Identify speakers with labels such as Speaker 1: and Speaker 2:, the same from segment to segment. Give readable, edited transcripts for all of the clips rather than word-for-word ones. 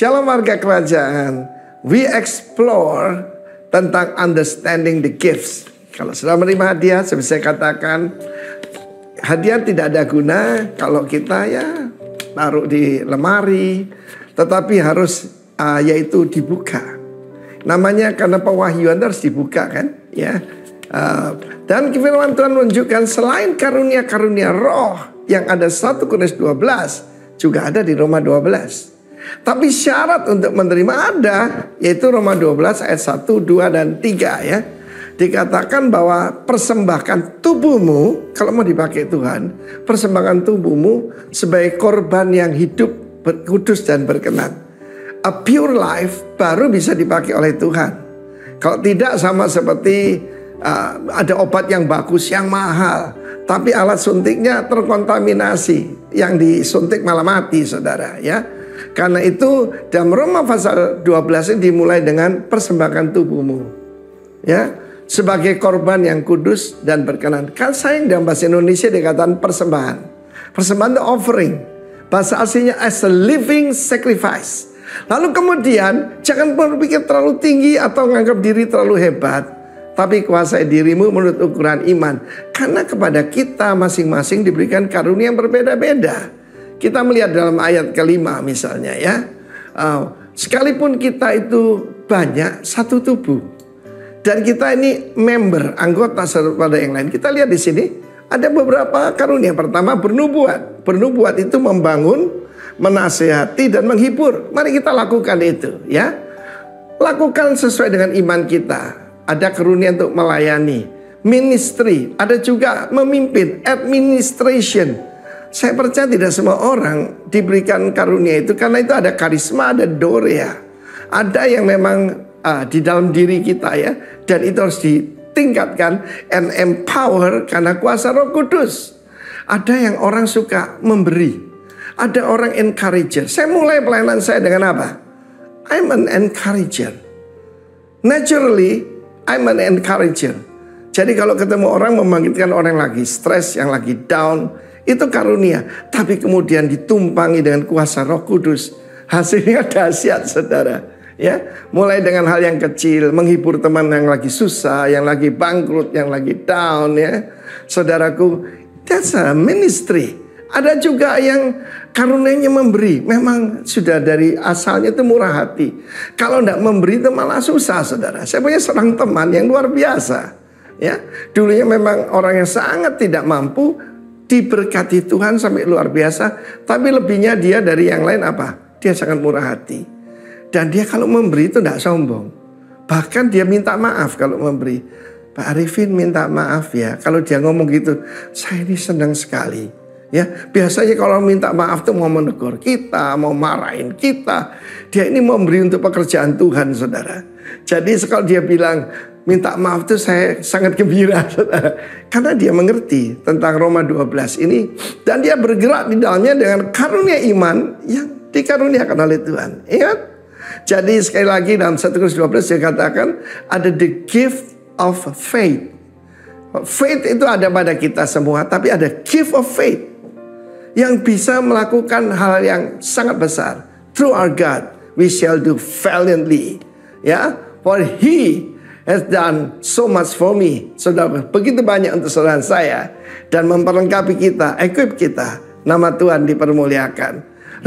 Speaker 1: Shalom warga kerajaan. We explore tentang understanding the gifts. Kalau sudah menerima hadiah, saya katakan hadiah tidak ada guna kalau kita ya taruh di lemari, tetapi harus yaitu dibuka. Namanya karena pewahyuan harus dibuka kan, ya. Dan firman Tuhan menunjukkan selain karunia-karunia roh yang ada 1 Korintus 12 juga ada di Roma 12. Tapi syarat untuk menerima ada, yaitu Roma 12 ayat 1, 2, dan 3 ya. Dikatakan bahwa persembahkan tubuhmu, kalau mau dipakai Tuhan, persembahkan tubuhmu sebagai korban yang hidup, kudus dan berkenan. A pure life baru bisa dipakai oleh Tuhan. Kalau tidak sama seperti ada obat yang bagus, yang mahal, tapi alat suntiknya terkontaminasi, yang disuntik malah mati, saudara ya. Karena itu dalam Roma pasal 12 ini dimulai dengan persembahkan tubuhmu ya, sebagai korban yang kudus dan berkenan. Kan sayang dalam bahasa Indonesia dikatakan persembahan. Persembahan itu offering. Bahasa aslinya as a living sacrifice. Lalu kemudian jangan berpikir terlalu tinggi atau menganggap diri terlalu hebat, tapi kuasai dirimu menurut ukuran iman. Karena kepada kita masing-masing diberikan karunia yang berbeda-beda. Kita melihat dalam ayat kelima misalnya ya, sekalipun kita itu banyak, satu tubuh, dan kita ini member, anggota pada yang lain. Kita lihat di sini ada beberapa karunia. Pertama bernubuat. Bernubuat itu membangun, menasehati dan menghibur. Mari kita lakukan itu ya. Lakukan sesuai dengan iman kita. Ada karunia untuk melayani, ministry, ada juga memimpin, administration. Saya percaya tidak semua orang diberikan karunia itu, karena itu ada karisma, ada dorea. Ada yang memang di dalam diri kita ya, dan itu harus ditingkatkan and empower karena kuasa Roh Kudus. Ada yang orang suka memberi, ada orang encourager. Saya mulai pelayanan saya dengan apa? I'm an encourager. Naturally, I'm an encourager. Jadi kalau ketemu orang, membangkitkan orang yang lagi stres, yang lagi down, itu karunia. Tapi kemudian ditumpangi dengan kuasa Roh Kudus, hasilnya dahsyat, saudara ya. Mulai dengan hal yang kecil, menghibur teman yang lagi susah, yang lagi bangkrut, yang lagi down ya. Saudaraku, that's a ministry. Ada juga yang karunianya memberi. Memang sudah dari asalnya itu murah hati. Kalau tidak memberi itu malah susah, saudara. Saya punya seorang teman yang luar biasa ya. Dulunya memang orang yang sangat tidak mampu, diberkati Tuhan sampai luar biasa. Tapi lebihnya dia dari yang lain apa? Dia sangat murah hati. Dan dia kalau memberi itu tidak sombong. Bahkan dia minta maaf kalau memberi. Pak Arifin minta maaf ya. Kalau dia ngomong gitu, saya ini senang sekali. Ya, biasanya kalau minta maaf tuh mau menegur kita, mau marahin kita. Dia ini memberi untuk pekerjaan Tuhan, saudara. Jadi kalau dia bilang minta maaf tuh saya sangat gembira, saudara. Karena dia mengerti tentang Roma 12 ini. Dan dia bergerak di dalamnya dengan karunia iman yang dikaruniakan oleh Tuhan. Ingat? Jadi sekali lagi dalam 1 Korintus 12 dia katakan ada the gift of faith. Faith itu ada pada kita semua, tapi ada gift of faith yang bisa melakukan hal yang sangat besar. Through our God we shall do valiantly. Ya, for He has done so much for me. Saudara, begitu banyak untuk saudara saya. Dan memperlengkapi kita, equip kita. Nama Tuhan dipermuliakan.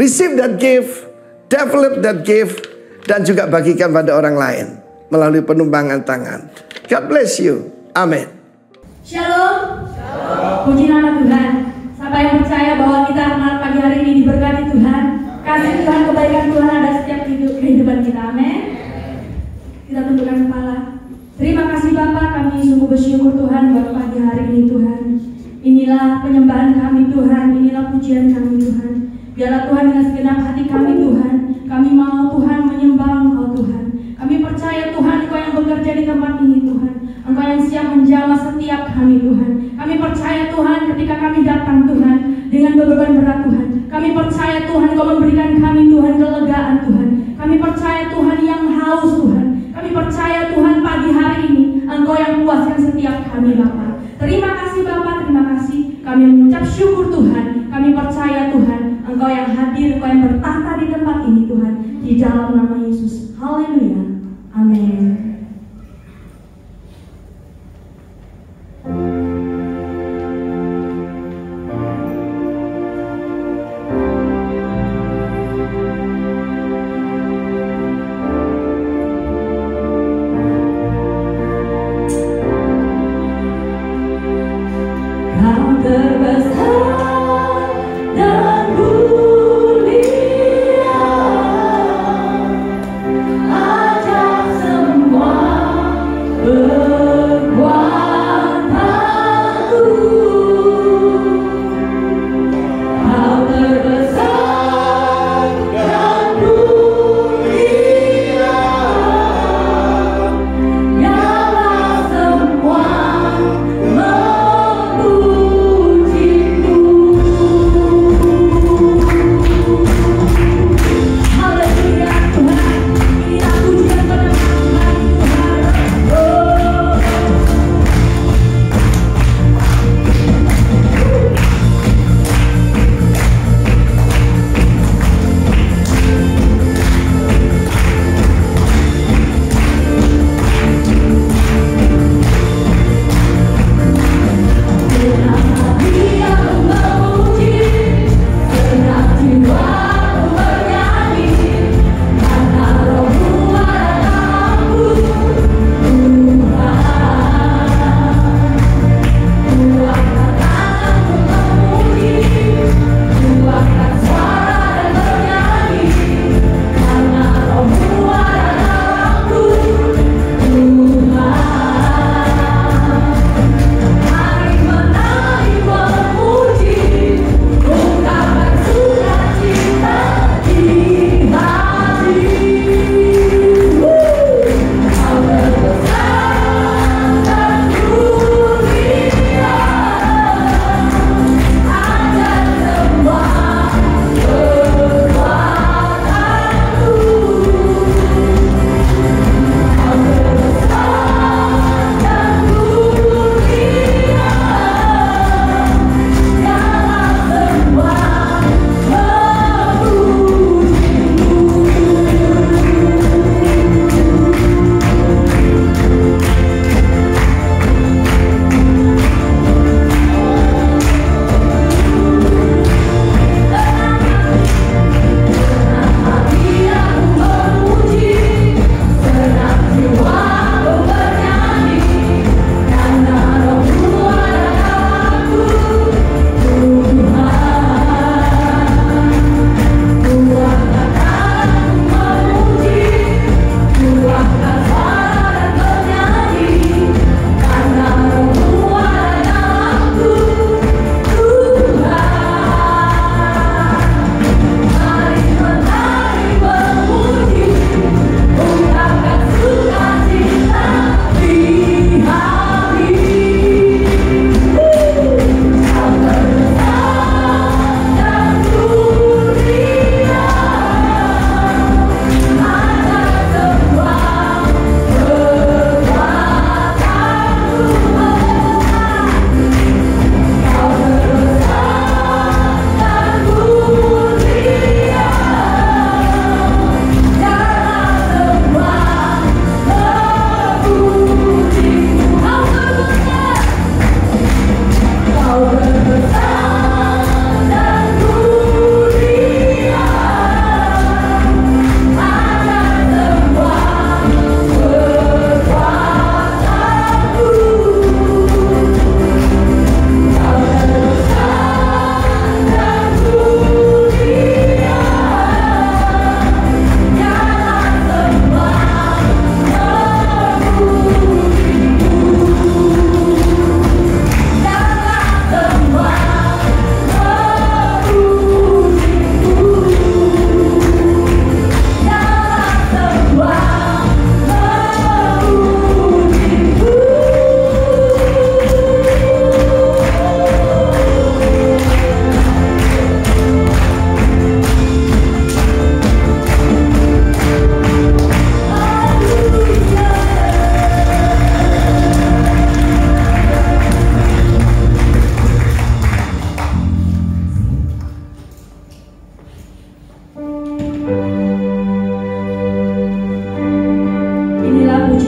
Speaker 1: Receive that gift, develop that gift, dan juga bagikan pada orang lain melalui penumpangan tangan. God bless you. Amin.
Speaker 2: Shalom. Puji nama Tuhan. Siapa yang percaya bahwa kita malam pagi hari ini diberkati Tuhan, kasih Tuhan, kebaikan Tuhan ada setiap kehidupan kita. Amin. Kita tundukkan kepala. Terima kasih Bapa, kami sungguh bersyukur Tuhan buat pagi hari ini Tuhan. Inilah penyembahan kami Tuhan, inilah pujian kami Tuhan. Biarlah Tuhan dengan segenap hati kami Tuhan, kami mau Tuhan menyembah Engkau Tuhan. Kami percaya Tuhan Engkau yang bekerja di tempat ini Tuhan. Engkau yang siap menjamah setiap kami Tuhan. Kami percaya Tuhan ketika kami datang Tuhan dengan beban berat Tuhan. Kami percaya Tuhan Engkau memberikan kami Tuhan kelegaan Tuhan. Kami percaya Tuhan yang haus Tuhan. Kami percaya Tuhan pagi hari ini Engkau yang puaskan setiap kami Bapa. Terima kasih Bapa, terima kasih. Kami mengucap syukur Tuhan. Kami percaya Tuhan Engkau yang hadir, Engkau yang bertata di tempat ini Tuhan. Di dalam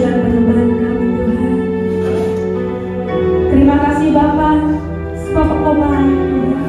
Speaker 2: pujian penyembahan kami Tuhan. Terima kasih Bapa, sebab Engkau baik Tuhan.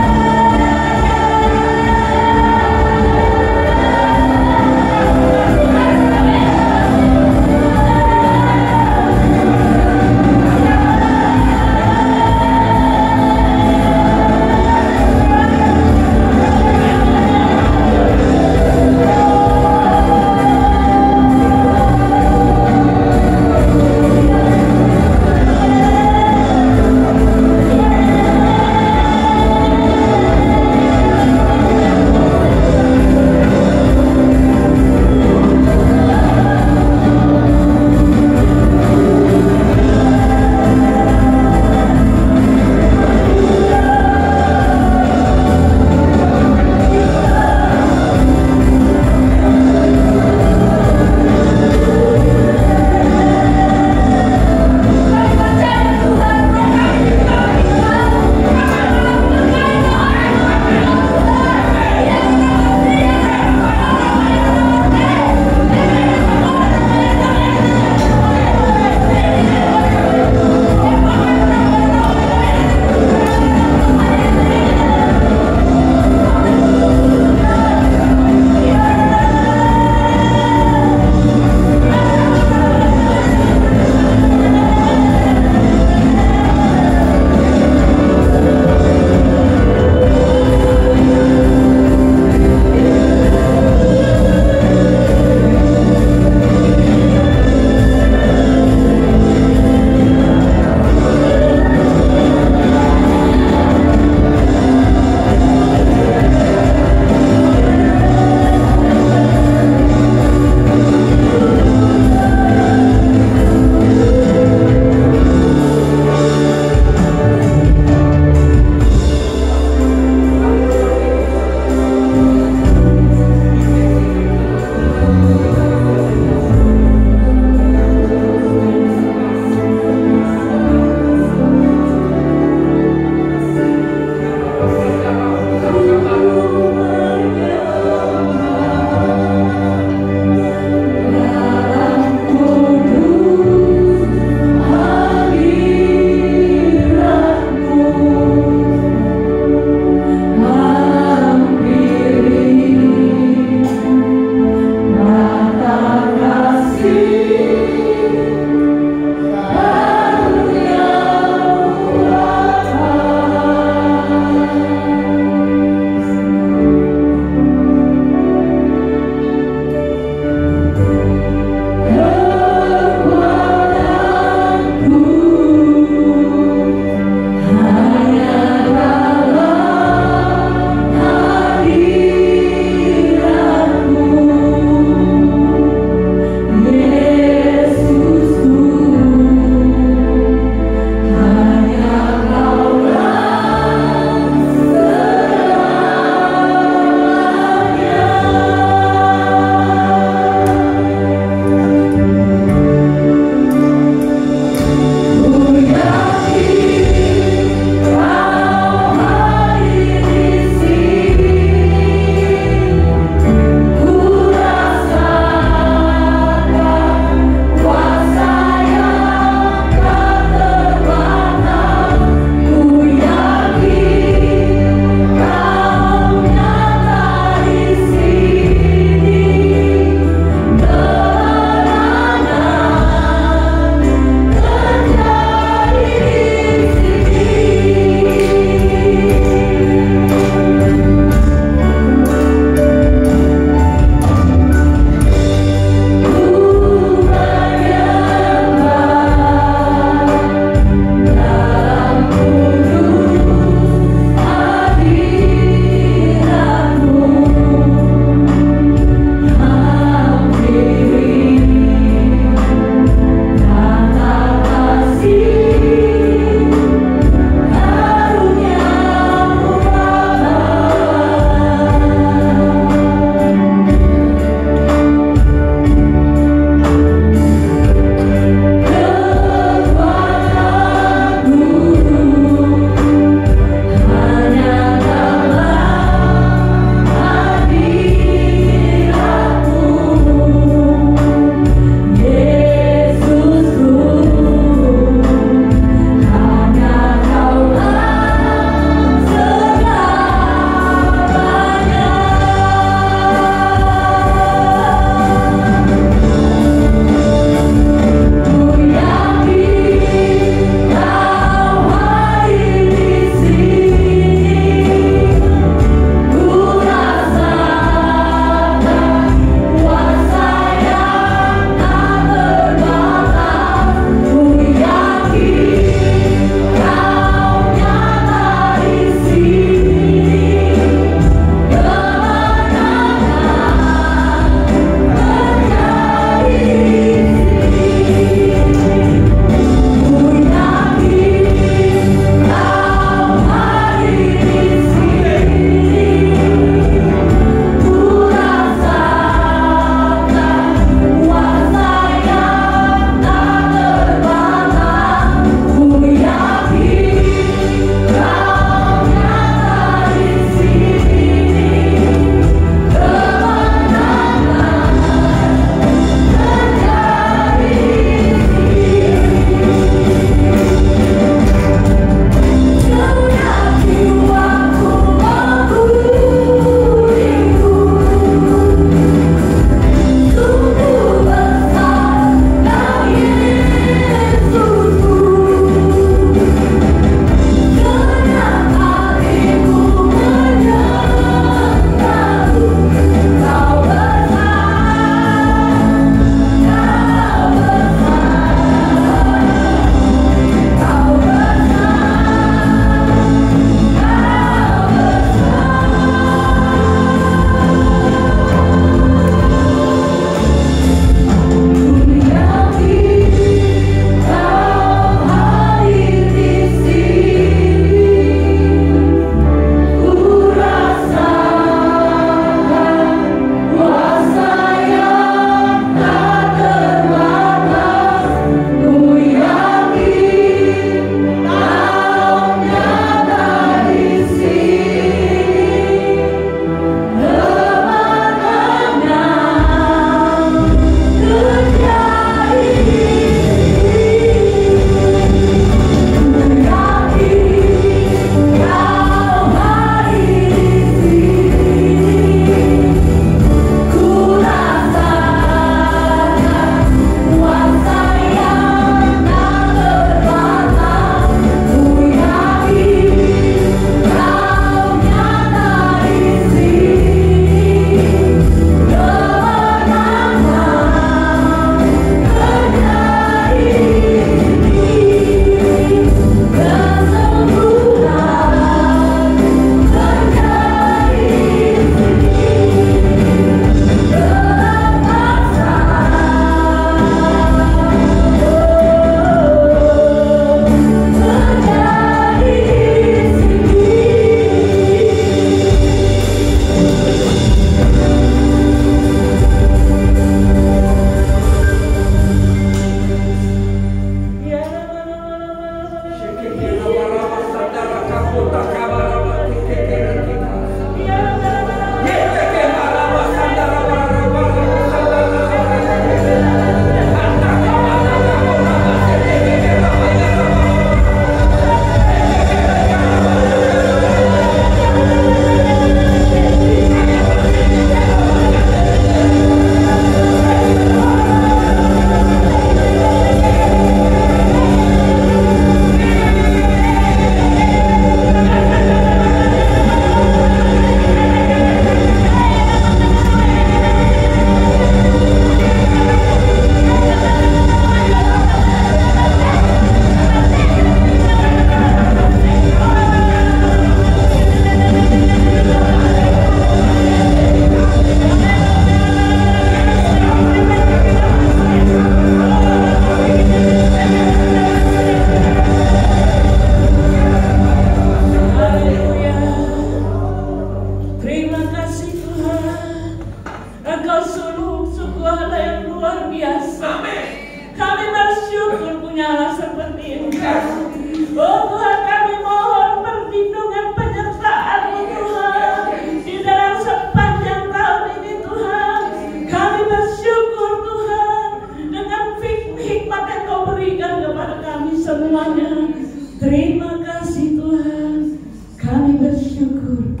Speaker 3: Terima kasih Tuhan. Kami bersyukur.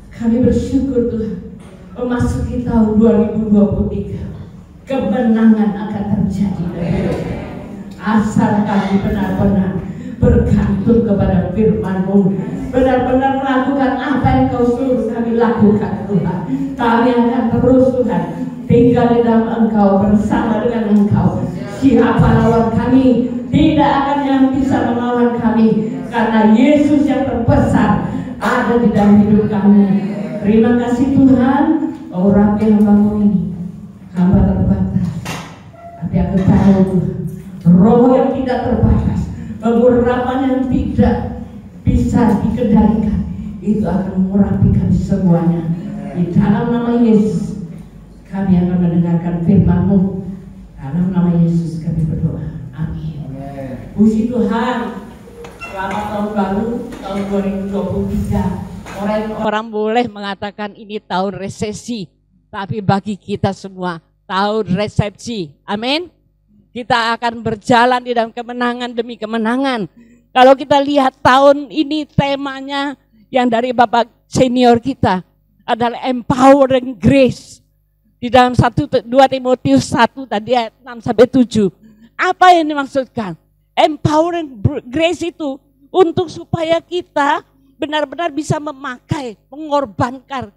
Speaker 3: Kami bersyukur Tuhan. Memasuki tahun 2023. Kemenangan akan terjadi. Asal kami benar-benar bergantung kepada firman-Mu, benar-benar melakukan apa yang Kau suruh kami lakukan Tuhan. Kami akan terus Tuhan tinggal di dalam Engkau, bersama dengan Engkau. Siapa lawan kami? Tidak akan yang bisa melawan kami, karena Yesus yang terbesar ada di dalam hidup kami. Terima kasih Tuhan. Orang yang bangun ini hamba terbatas, tapi aku tahu Roh yang tidak terbatas, pengurapan yang tidak bisa dikendalikan, itu akan mengurapi kami semuanya. Di dalam nama Yesus kami akan mendengarkan firman-Mu. Dalam nama Yesus kami berdoa. Amin. Puji Tuhan. Selamat tahun baru, tahun 2023. Orang boleh mengatakan ini tahun resesi, tapi bagi kita semua tahun resepsi. Amin. Kita akan berjalan di dalam kemenangan demi kemenangan. Kalau kita lihat tahun ini temanya yang dari Bapak senior kita adalah empowering grace. Di dalam 2 Timotius 1 tadi ayat 6 sampai 7. Apa yang dimaksudkan? Empowering grace itu untuk supaya kita benar-benar bisa memakai, mengorbankan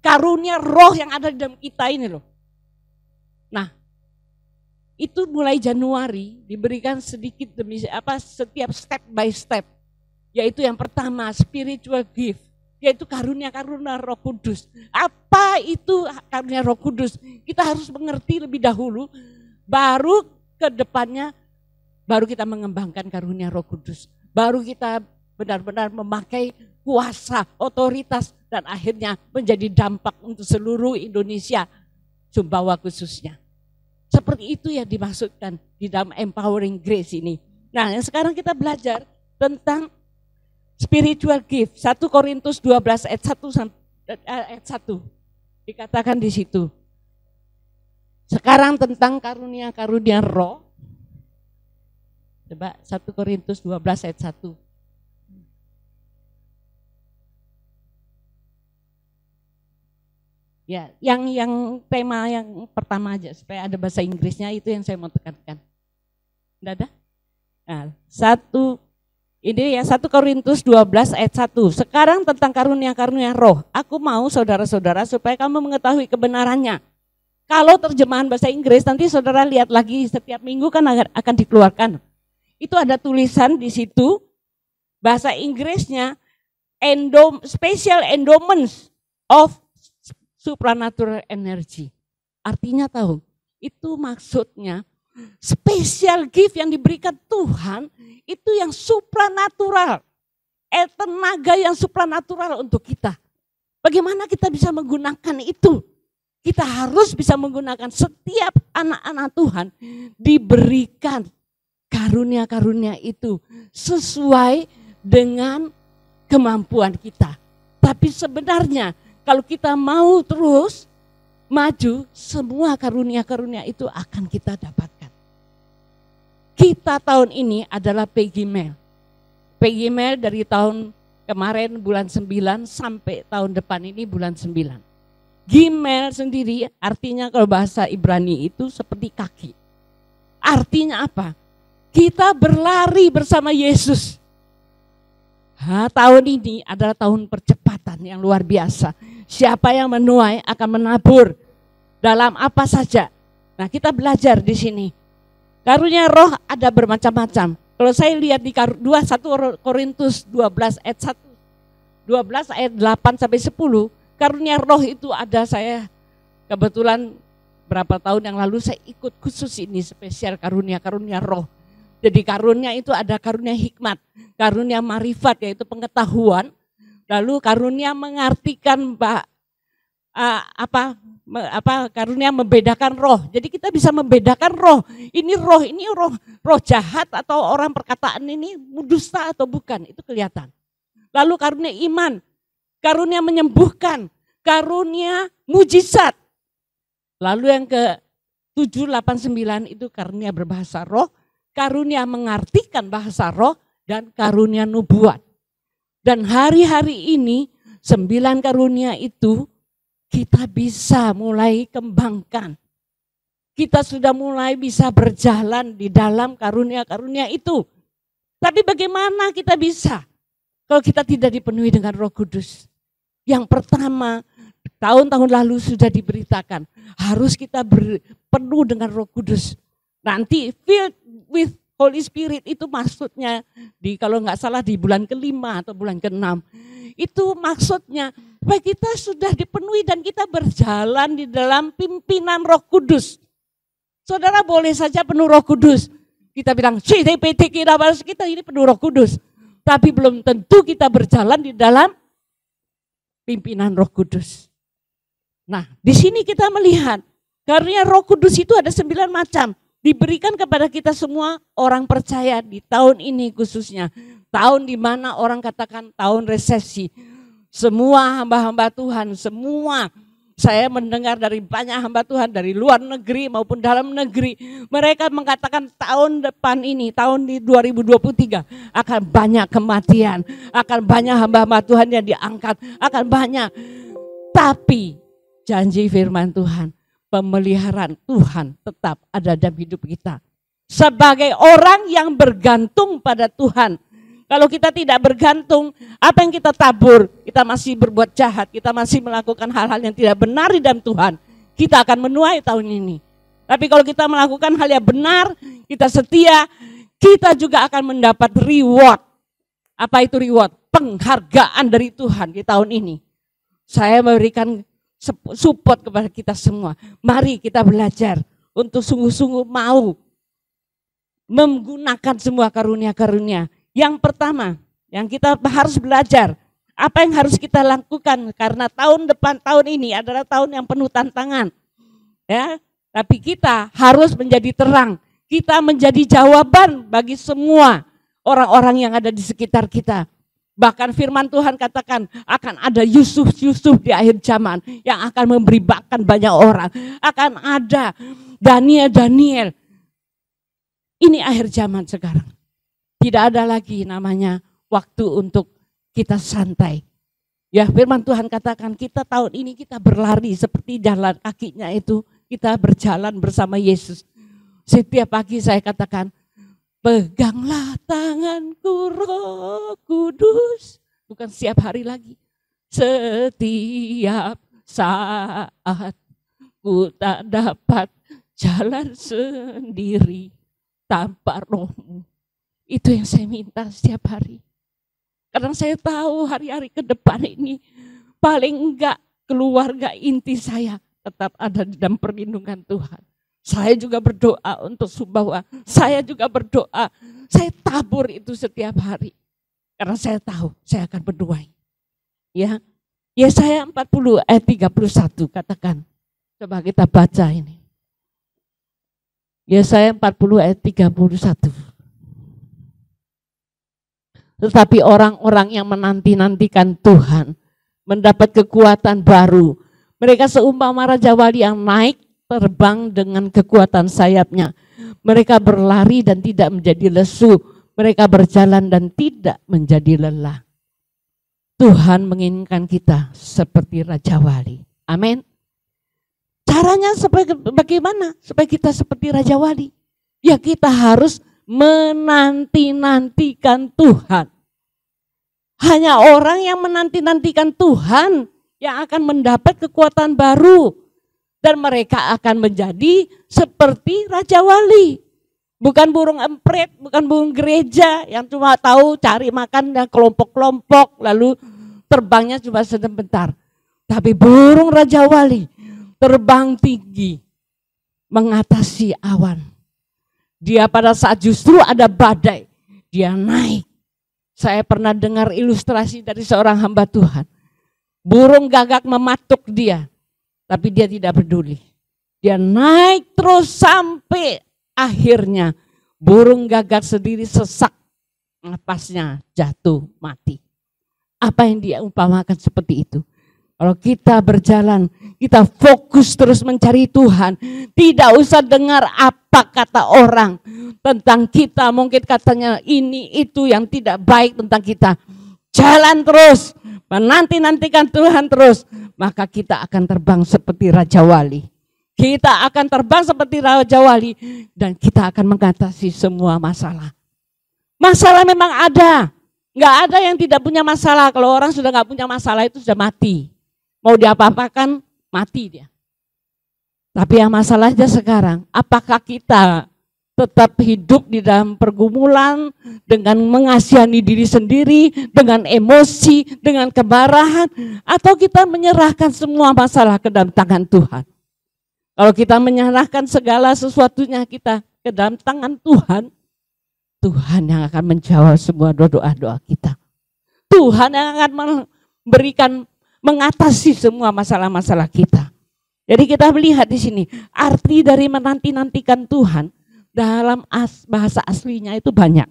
Speaker 3: karunia roh yang ada di dalam kita ini loh. Nah, itu mulai Januari diberikan sedikit demi setiap step by step. Yaitu yang pertama spiritual gift, yaitu karunia-karunia Roh Kudus. Apa itu karunia Roh Kudus? Kita harus mengerti lebih dahulu, baru ke depannya baru kita mengembangkan karunia Roh Kudus. Baru kita benar-benar memakai kuasa, otoritas, dan akhirnya menjadi dampak untuk seluruh Indonesia, Sumbawa khususnya. Seperti itu yang dimaksudkan di dalam empowering grace ini. Nah, yang sekarang kita belajar tentang spiritual gift. 1 Korintus 12 ayat 1 dikatakan di situ. Sekarang tentang karunia-karunia roh. Coba 1 Korintus 12 ayat 1. Ya, yang tema yang pertama aja supaya ada bahasa Inggrisnya, itu yang saya mau tekankan. Enggak ada? Nah, 1 Korintus 12 ayat 1. Sekarang tentang karunia-karunia roh. Aku mau saudara-saudara supaya kamu mengetahui kebenarannya. Kalau terjemahan bahasa Inggris nanti saudara lihat lagi setiap minggu kan akan dikeluarkan. Itu ada tulisan di situ bahasa Inggrisnya special endowments of supernatural energy. Artinya tahu, itu maksudnya special gift yang diberikan Tuhan itu yang supranatural. Tenaga yang supranatural untuk kita. Bagaimana kita bisa menggunakan itu? Kita harus bisa menggunakan, setiap anak-anak Tuhan diberikan karunia-karunia itu sesuai dengan kemampuan kita. Tapi sebenarnya kalau kita mau terus maju, semua karunia-karunia itu akan kita dapatkan. Kita tahun ini adalah Peggy Mel. Peggy Mel dari tahun kemarin bulan 9 sampai tahun depan ini bulan 9. Gimel sendiri artinya kalau bahasa Ibrani itu seperti kaki. Artinya apa? Kita berlari bersama Yesus. Tahun ini adalah tahun percepatan yang luar biasa. Siapa yang menuai akan menabur dalam apa saja. Nah, kita belajar di sini. Karunia roh ada bermacam-macam. Kalau saya lihat di 1 Korintus 12 ayat 1, 12 ayat 8 sampai 10, karunia roh itu ada, saya kebetulan berapa tahun yang lalu saya ikut khusus ini spesial karunia roh. Jadi karunia itu ada karunia hikmat, karunia marifat yaitu pengetahuan, lalu karunia mengartikan karunia membedakan roh. Jadi kita bisa membedakan roh. Ini roh jahat atau orang perkataan ini dusta atau bukan, itu kelihatan. Lalu karunia iman, karunia menyembuhkan, karunia mujizat. Lalu yang ke 7, 8, 9 itu karunia berbahasa roh, karunia mengartikan bahasa roh, dan karunia nubuat. Dan hari-hari ini 9 karunia itu kita bisa mulai kembangkan. Kita sudah mulai bisa berjalan di dalam karunia-karunia itu. Tapi bagaimana kita bisa kalau kita tidak dipenuhi dengan Roh Kudus? Yang pertama, tahun-tahun lalu sudah diberitakan, harus kita penuh dengan Roh Kudus. Nanti filled with Holy Spirit itu maksudnya kalau nggak salah di bulan ke-5 atau bulan ke-6. Itu maksudnya supaya kita sudah dipenuhi dan kita berjalan di dalam pimpinan Roh Kudus. Saudara boleh saja penuh Roh Kudus. Kita bilang, kita ini penuh Roh Kudus. Tapi belum tentu kita berjalan di dalam pimpinan Roh Kudus. Nah, di sini kita melihat karunia Roh Kudus itu ada 9 macam. Diberikan kepada kita semua orang percaya di tahun ini khususnya. Tahun di mana orang katakan tahun resesi. Semua hamba-hamba Tuhan, semua. Saya mendengar dari banyak hamba Tuhan dari luar negeri maupun dalam negeri. Mereka mengatakan tahun depan ini, tahun di 2023 akan banyak kematian. Akan banyak hamba-hamba Tuhan yang diangkat. Akan banyak. Tapi janji firman Tuhan, pemeliharaan Tuhan tetap ada dalam hidup kita. Sebagai orang yang bergantung pada Tuhan. Kalau kita tidak bergantung, apa yang kita tabur, kita masih berbuat jahat, kita masih melakukan hal-hal yang tidak benar di dalam Tuhan, kita akan menuai tahun ini. Tapi kalau kita melakukan hal yang benar, kita setia, kita juga akan mendapat reward. Apa itu reward? Penghargaan dari Tuhan di tahun ini. Saya memberikan support kepada kita semua. Mari kita belajar untuk sungguh-sungguh mau menggunakan semua karunia-karunia. Yang pertama, yang kita harus belajar, apa yang harus kita lakukan karena tahun depan, tahun ini adalah tahun yang penuh tantangan. Ya, tapi kita harus menjadi terang, kita menjadi jawaban bagi semua orang-orang yang ada di sekitar kita. Bahkan firman Tuhan katakan akan ada Yusuf-Yusuf di akhir zaman yang akan memberi makan banyak orang. Akan ada Daniel. Ini akhir zaman sekarang. Tidak ada lagi namanya waktu untuk kita santai. Ya, firman Tuhan katakan kita tahun ini kita berlari seperti jalan kakinya itu. Kita berjalan bersama Yesus. Setiap pagi saya katakan, peganglah tanganku Roh Kudus. Bukan setiap hari lagi. Setiap saat ku tak dapat jalan sendiri tanpa Roh-Mu. Itu yang saya minta setiap hari. Karena saya tahu hari-hari ke depan ini paling enggak keluarga inti saya tetap ada di dalam perlindungan Tuhan. Saya juga berdoa untuk Sumbawa. Saya juga berdoa. Saya tabur itu setiap hari. Karena saya tahu saya akan berdoa. Ya. Yesaya 40 ayat 31 katakan. Coba kita baca ini. Yesaya 40 ayat 31. Tetapi orang-orang yang menanti-nantikan Tuhan mendapat kekuatan baru. Mereka seumpama Raja Wali yang naik terbang dengan kekuatan sayapnya. Mereka berlari dan tidak menjadi lesu. Mereka berjalan dan tidak menjadi lelah. Tuhan menginginkan kita seperti Raja Wali. Amin. Caranya bagaimana supaya kita seperti Raja Wali? Ya kita harus menanti-nantikan Tuhan. Hanya orang yang menanti-nantikan Tuhan yang akan mendapat kekuatan baru. Dan mereka akan menjadi seperti Raja Wali. Bukan burung emprit, bukan burung gereja yang cuma tahu cari makan dan kelompok-kelompok lalu terbangnya cuma sebentar. Tapi burung Raja Wali terbang tinggi mengatasi awan. Dia pada saat justru ada badai, dia naik. Saya pernah dengar ilustrasi dari seorang hamba Tuhan. Burung gagak mematuk dia, tapi dia tidak peduli. Dia naik terus sampai akhirnya burung gagak sendiri sesak, napasnya jatuh mati. Apa yang dia umpamakan seperti itu? Kalau kita berjalan, kita fokus terus mencari Tuhan. Tidak usah dengar apa kata orang tentang kita. Mungkin katanya ini itu yang tidak baik tentang kita. Jalan terus, menanti-nantikan Tuhan terus. Maka kita akan terbang seperti Raja Wali. Kita akan terbang seperti Raja Wali. Dan kita akan mengatasi semua masalah. Masalah memang ada. Nggak ada yang tidak punya masalah. Kalau orang sudah nggak punya masalah itu sudah mati. Mau diapa-apakan, mati dia. Tapi yang masalahnya sekarang, apakah kita tetap hidup di dalam pergumulan, dengan mengasihani diri sendiri, dengan emosi, dengan kemarahan, atau kita menyerahkan semua masalah ke dalam tangan Tuhan. Kalau kita menyerahkan segala sesuatunya kita ke dalam tangan Tuhan, Tuhan yang akan menjawab semua doa-doa kita. Tuhan yang akan memberikan, mengatasi semua masalah-masalah kita. Jadi kita melihat di sini arti dari menanti-nantikan Tuhan dalam bahasa aslinya itu banyak.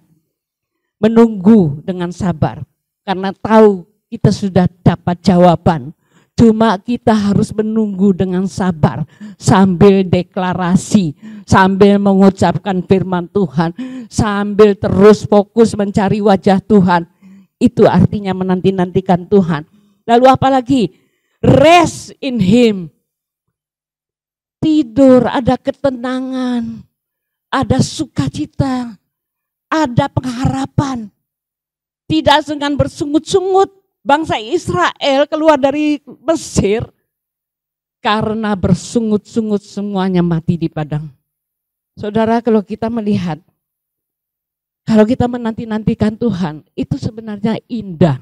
Speaker 3: Menunggu dengan sabar karena tahu kita sudah dapat jawaban. Cuma kita harus menunggu dengan sabar sambil deklarasi, sambil mengucapkan firman Tuhan, sambil terus fokus mencari wajah Tuhan. Itu artinya menanti-nantikan Tuhan. Lalu apa lagi? Rest in Him. Tidur, ada ketenangan, ada sukacita, ada pengharapan. Tidak dengan bersungut-sungut, bangsa Israel keluar dari Mesir karena bersungut-sungut semuanya mati di padang. Saudara, kalau kita melihat, kalau kita menanti-nantikan Tuhan, itu sebenarnya indah,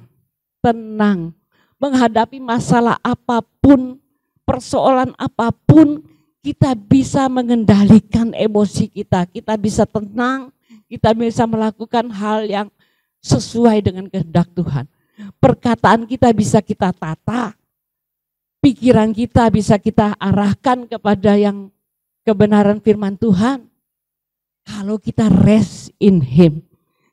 Speaker 3: tenang. Menghadapi masalah apapun, persoalan apapun, kita bisa mengendalikan emosi kita. Kita bisa tenang, kita bisa melakukan hal yang sesuai dengan kehendak Tuhan. Perkataan kita bisa kita tata, pikiran kita bisa kita arahkan kepada yang kebenaran firman Tuhan. Kalau kita rest in Him,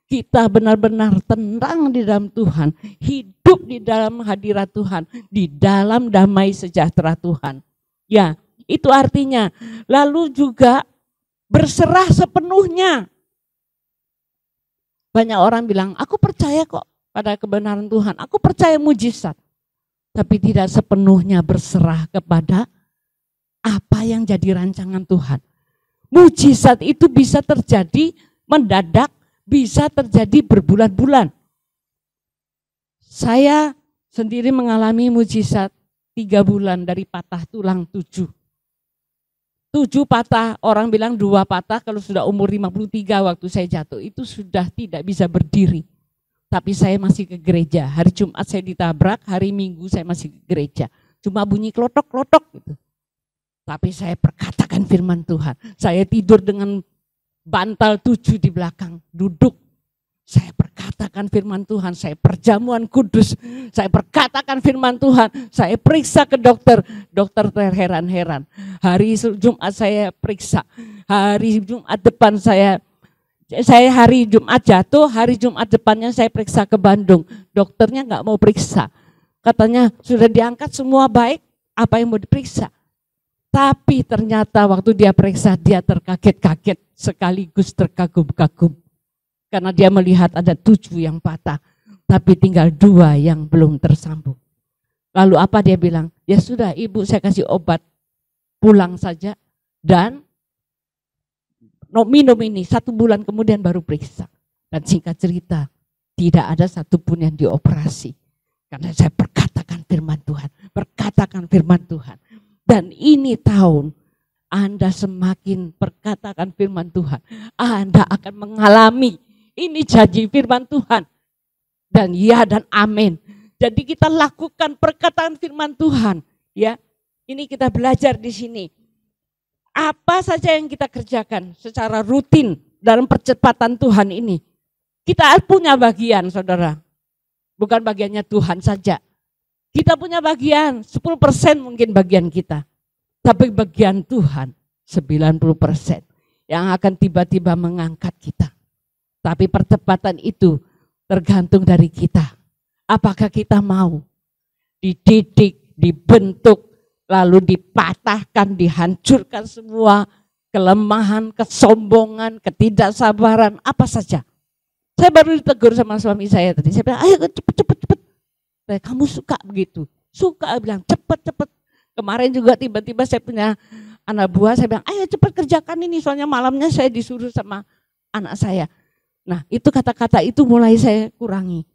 Speaker 3: kita benar-benar tenang di dalam Tuhan, hidup di dalam hadirat Tuhan, di dalam damai sejahtera Tuhan. Ya, itu artinya. Lalu juga berserah sepenuhnya. Banyak orang bilang, aku percaya kok pada kebenaran Tuhan, aku percaya mujizat. Tapi tidak sepenuhnya berserah kepada apa yang jadi rancangan Tuhan. Mujizat itu bisa terjadi mendadak, bisa terjadi berbulan-bulan. Saya sendiri mengalami mujizat 3 bulan dari patah tulang 7. 7 patah, orang bilang 2 patah kalau sudah umur 53 waktu saya jatuh. Itu sudah tidak bisa berdiri. Tapi saya masih ke gereja. Hari Jumat saya ditabrak, hari Minggu saya masih ke gereja. Cuma bunyi klotok-klotok gitu. Tapi saya perkatakan firman Tuhan. Saya tidur dengan bantal 7 di belakang, duduk. Saya perkatakan firman Tuhan, saya perjamuan kudus, saya perkatakan firman Tuhan, saya periksa ke dokter, dokter terheran-heran. Hari Jumat saya periksa, hari Jumat depan saya hari Jumat jatuh, hari Jumat depannya saya periksa ke Bandung. Dokternya nggak mau periksa, katanya sudah diangkat semua baik, apa yang mau diperiksa? Tapi ternyata waktu dia periksa dia terkaget-kaget sekaligus terkagum-kagum. Karena dia melihat ada 7 yang patah, tapi tinggal 2 yang belum tersambung. Lalu apa dia bilang? Ya sudah ibu, saya kasih obat, pulang saja dan minum ini 1 bulan kemudian baru periksa. Dan singkat cerita, tidak ada satupun yang dioperasi. Karena saya perkatakan firman Tuhan, perkatakan firman Tuhan. Dan ini tahun Anda semakin perkatakan firman Tuhan, Anda akan mengalami. Ini janji firman Tuhan. Dan ya dan amin. Jadi kita lakukan perkataan firman Tuhan. Ya, ini kita belajar di sini. Apa saja yang kita kerjakan secara rutin dalam percepatan Tuhan ini. Kita punya bagian, saudara. Bukan bagiannya Tuhan saja. Kita punya bagian, 10% mungkin bagian kita. Tapi bagian Tuhan 90% yang akan tiba-tiba mengangkat kita. Tapi percepatan itu tergantung dari kita. Apakah kita mau dididik, dibentuk, lalu dipatahkan, dihancurkan semua kelemahan, kesombongan, ketidaksabaran, apa saja. Saya baru ditegur sama suami saya tadi, saya bilang, ayo cepet. Kamu suka begitu? Suka, bilang cepet. Kemarin juga tiba-tiba saya punya anak buah, saya bilang, ayo cepet kerjakan ini, soalnya malamnya saya disuruh sama anak saya. Nah, itu kata-kata itu mulai saya kurangi.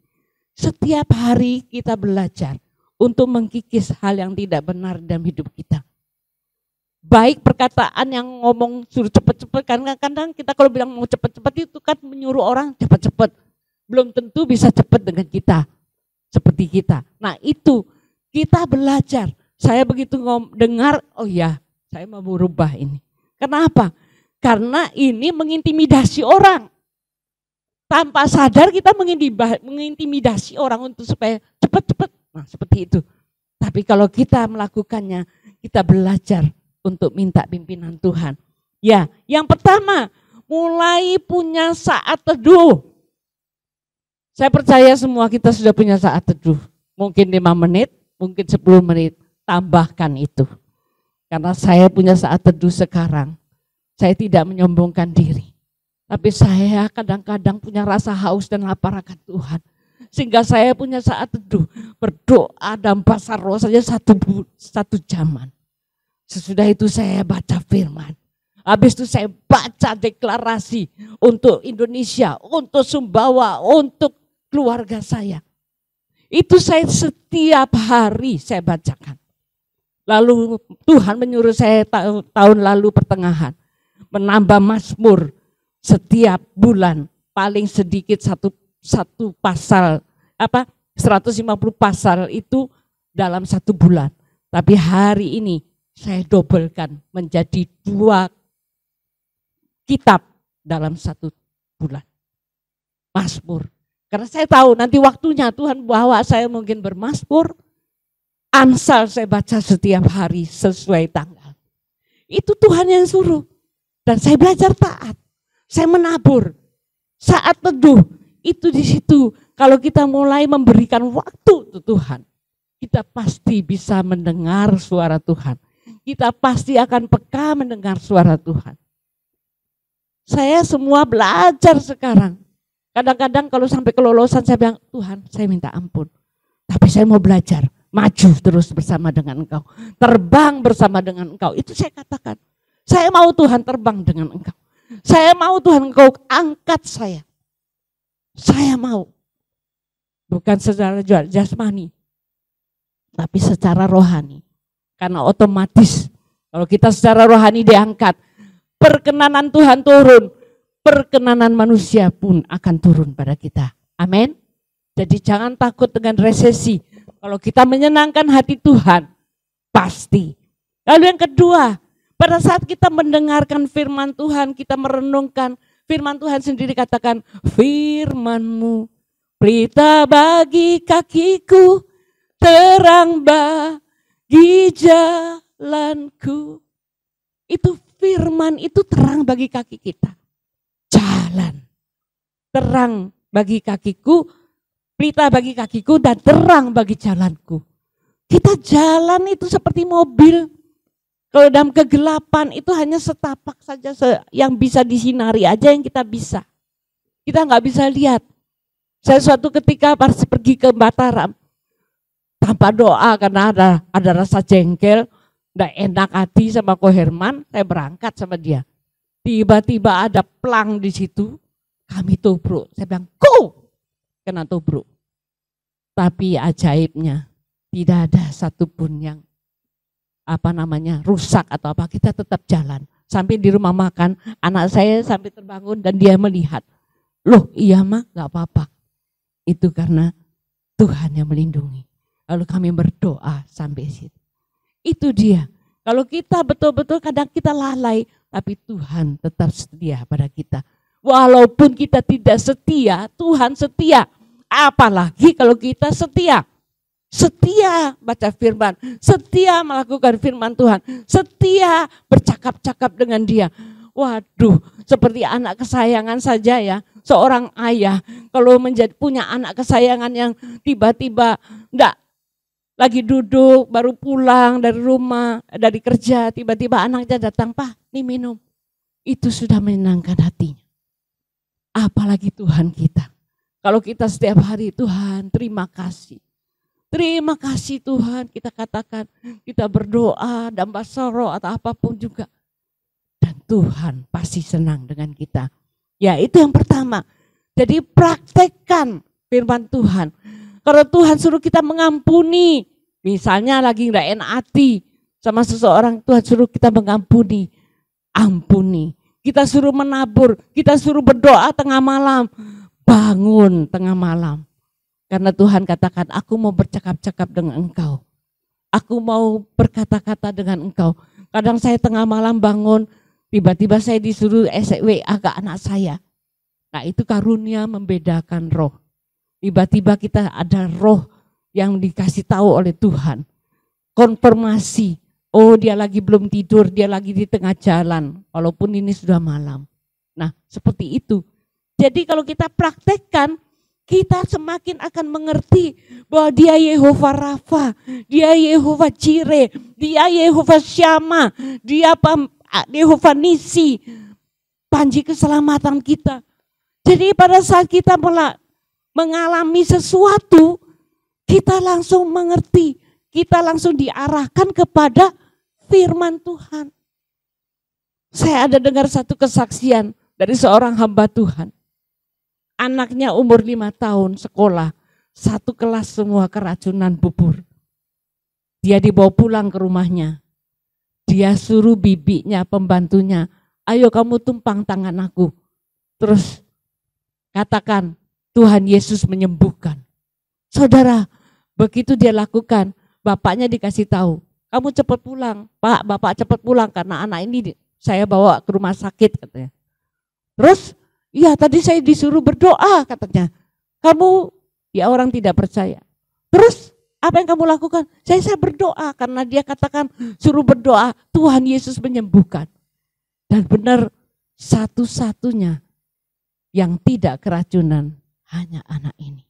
Speaker 3: Setiap hari kita belajar untuk mengkikis hal yang tidak benar dalam hidup kita. Baik perkataan yang ngomong suruh cepet-cepet, karena kadang kita kalau bilang mau cepet-cepet itu kan menyuruh orang cepet-cepet. Belum tentu bisa cepet dengan kita, seperti kita. Nah itu kita belajar. Saya begitu dengar, oh ya saya mau berubah ini. Kenapa? Karena ini mengintimidasi orang. Tanpa sadar kita mengintimidasi orang untuk supaya cepat-cepat. Nah seperti itu. Tapi kalau kita melakukannya, kita belajar untuk minta pimpinan Tuhan. Ya, yang pertama, mulai punya saat teduh. Saya percaya semua kita sudah punya saat teduh. Mungkin 5 menit, mungkin 10 menit. Tambahkan itu. Karena saya punya saat teduh sekarang. Saya tidak menyombongkan diri. Tapi saya kadang-kadang punya rasa haus dan lapar akan Tuhan. Sehingga saya punya saat teduh. Berdoa dalam bahasa roh saja satu jaman. Sesudah itu saya baca firman. Habis itu saya baca deklarasi untuk Indonesia, untuk Sumbawa, untuk keluarga saya. Itu saya setiap hari saya bacakan. Lalu Tuhan menyuruh saya tahun lalu pertengahan menambah mazmur setiap bulan paling sedikit satu pasal 150 pasal itu dalam 1 bulan. Tapi hari ini saya dobelkan menjadi 2 kitab dalam 1 bulan. Mazmur. Karena saya tahu nanti waktunya Tuhan bawa saya mungkin bermazmur. Amsal saya baca setiap hari sesuai tanggal. Itu Tuhan yang suruh. Dan saya belajar taat. Saya menabur. Saat teduh itu di situ. Kalau kita mulai memberikan waktu untuk Tuhan, kita pasti bisa mendengar suara Tuhan. Kita pasti akan peka mendengar suara Tuhan. Saya semua belajar sekarang. Kadang-kadang kalau sampai kelolosan saya bilang, Tuhan saya minta ampun. Tapi saya mau belajar, maju terus bersama dengan Engkau. Terbang bersama dengan Engkau, itu saya katakan. Saya mau Tuhan terbang dengan Engkau. Saya mau Tuhan Engkau angkat saya. Saya mau. Bukan secara jasmani, tapi secara rohani. Karena otomatis kalau kita secara rohani diangkat, perkenanan Tuhan turun, perkenanan manusia pun akan turun pada kita. Amin. Jadi jangan takut dengan resesi. Kalau kita menyenangkan hati Tuhan, pasti. Lalu yang kedua, pada saat kita mendengarkan firman Tuhan, kita merenungkan firman Tuhan sendiri katakan, firman-Mu pelita bagi kakiku, terang bagi jalanku. Itu firman itu terang bagi kaki kita. Jalan. Terang bagi kakiku, pelita bagi kakiku dan terang bagi jalanku. Kita jalan itu seperti mobil. Kalau dalam kegelapan itu hanya setapak saja yang bisa disinari aja yang kita bisa. Kita nggak bisa lihat. Saya suatu ketika pas pergi ke Mataram, tanpa doa karena ada rasa jengkel, nggak enak hati sama Ko Herman, saya berangkat sama dia. Tiba-tiba ada plang di situ, kami tubruk. Saya bilang, go! Kena tubruk. Tapi ajaibnya, tidak ada satupun yang rusak atau apa, kita tetap jalan. Sampai di rumah makan, anak saya sampai terbangun dan dia melihat. Loh iya mah gak apa-apa. Itu karena Tuhan yang melindungi. Lalu kami berdoa sampai situ. Itu dia. Kalau kita betul-betul kadang kita lalai, tapi Tuhan tetap setia pada kita. Walaupun kita tidak setia, Tuhan setia. Apalagi kalau kita setia. Setia baca firman, setia melakukan firman Tuhan, setia bercakap-cakap dengan dia. Waduh, seperti anak kesayangan saja ya. Seorang ayah kalau punya anak kesayangan yang tiba-tiba enggak lagi duduk, baru pulang dari rumah, dari kerja, tiba-tiba anaknya datang, "Pak, nih minum." Itu sudah menyenangkan hatinya. Apalagi Tuhan kita. Kalau kita setiap hari, "Tuhan, terima kasih. Terima kasih Tuhan," kita katakan, kita berdoa, dan basaro atau apapun juga. Dan Tuhan pasti senang dengan kita. Ya, itu yang pertama. Jadi praktekkan firman Tuhan. Kalau Tuhan suruh kita mengampuni, misalnya lagi nggak enak hati sama seseorang, Tuhan suruh kita mengampuni, ampuni. Kita suruh menabur, kita suruh berdoa tengah malam, bangun tengah malam. Karena Tuhan katakan, "Aku mau bercakap-cakap dengan engkau. Aku mau berkata-kata dengan engkau." Kadang saya tengah malam bangun, tiba-tiba saya disuruh WA ke anak saya. Nah, itu karunia membedakan roh. Tiba-tiba kita ada roh yang dikasih tahu oleh Tuhan. Konfirmasi, oh dia lagi belum tidur, dia lagi di tengah jalan, walaupun ini sudah malam. Nah, seperti itu. Jadi kalau kita praktekkan, kita semakin akan mengerti bahwa dia Yehova Rafa, dia Yehova Jireh, dia Yehova Syama, dia Yehova Nisi, panji keselamatan kita. Jadi pada saat kita mengalami sesuatu, kita langsung mengerti, kita langsung diarahkan kepada firman Tuhan. Saya ada dengar satu kesaksian dari seorang hamba Tuhan. Anaknya umur 5 tahun sekolah, satu kelas semua keracunan bubur. Dia dibawa pulang ke rumahnya. Dia suruh bibinya, pembantunya, "Ayo kamu tumpang tangan aku. Terus katakan, Tuhan Yesus menyembuhkan." Saudara, begitu dia lakukan, bapaknya dikasih tahu, "Kamu cepat pulang, Pak, bapak cepat pulang karena anak ini saya bawa ke rumah sakit," katanya. Terus, "Iya tadi saya disuruh berdoa," katanya. Ya orang tidak percaya. Terus apa yang kamu lakukan? Saya berdoa karena dia katakan suruh berdoa, Tuhan Yesus menyembuhkan. Dan benar satu-satunya yang tidak keracunan hanya anak ini.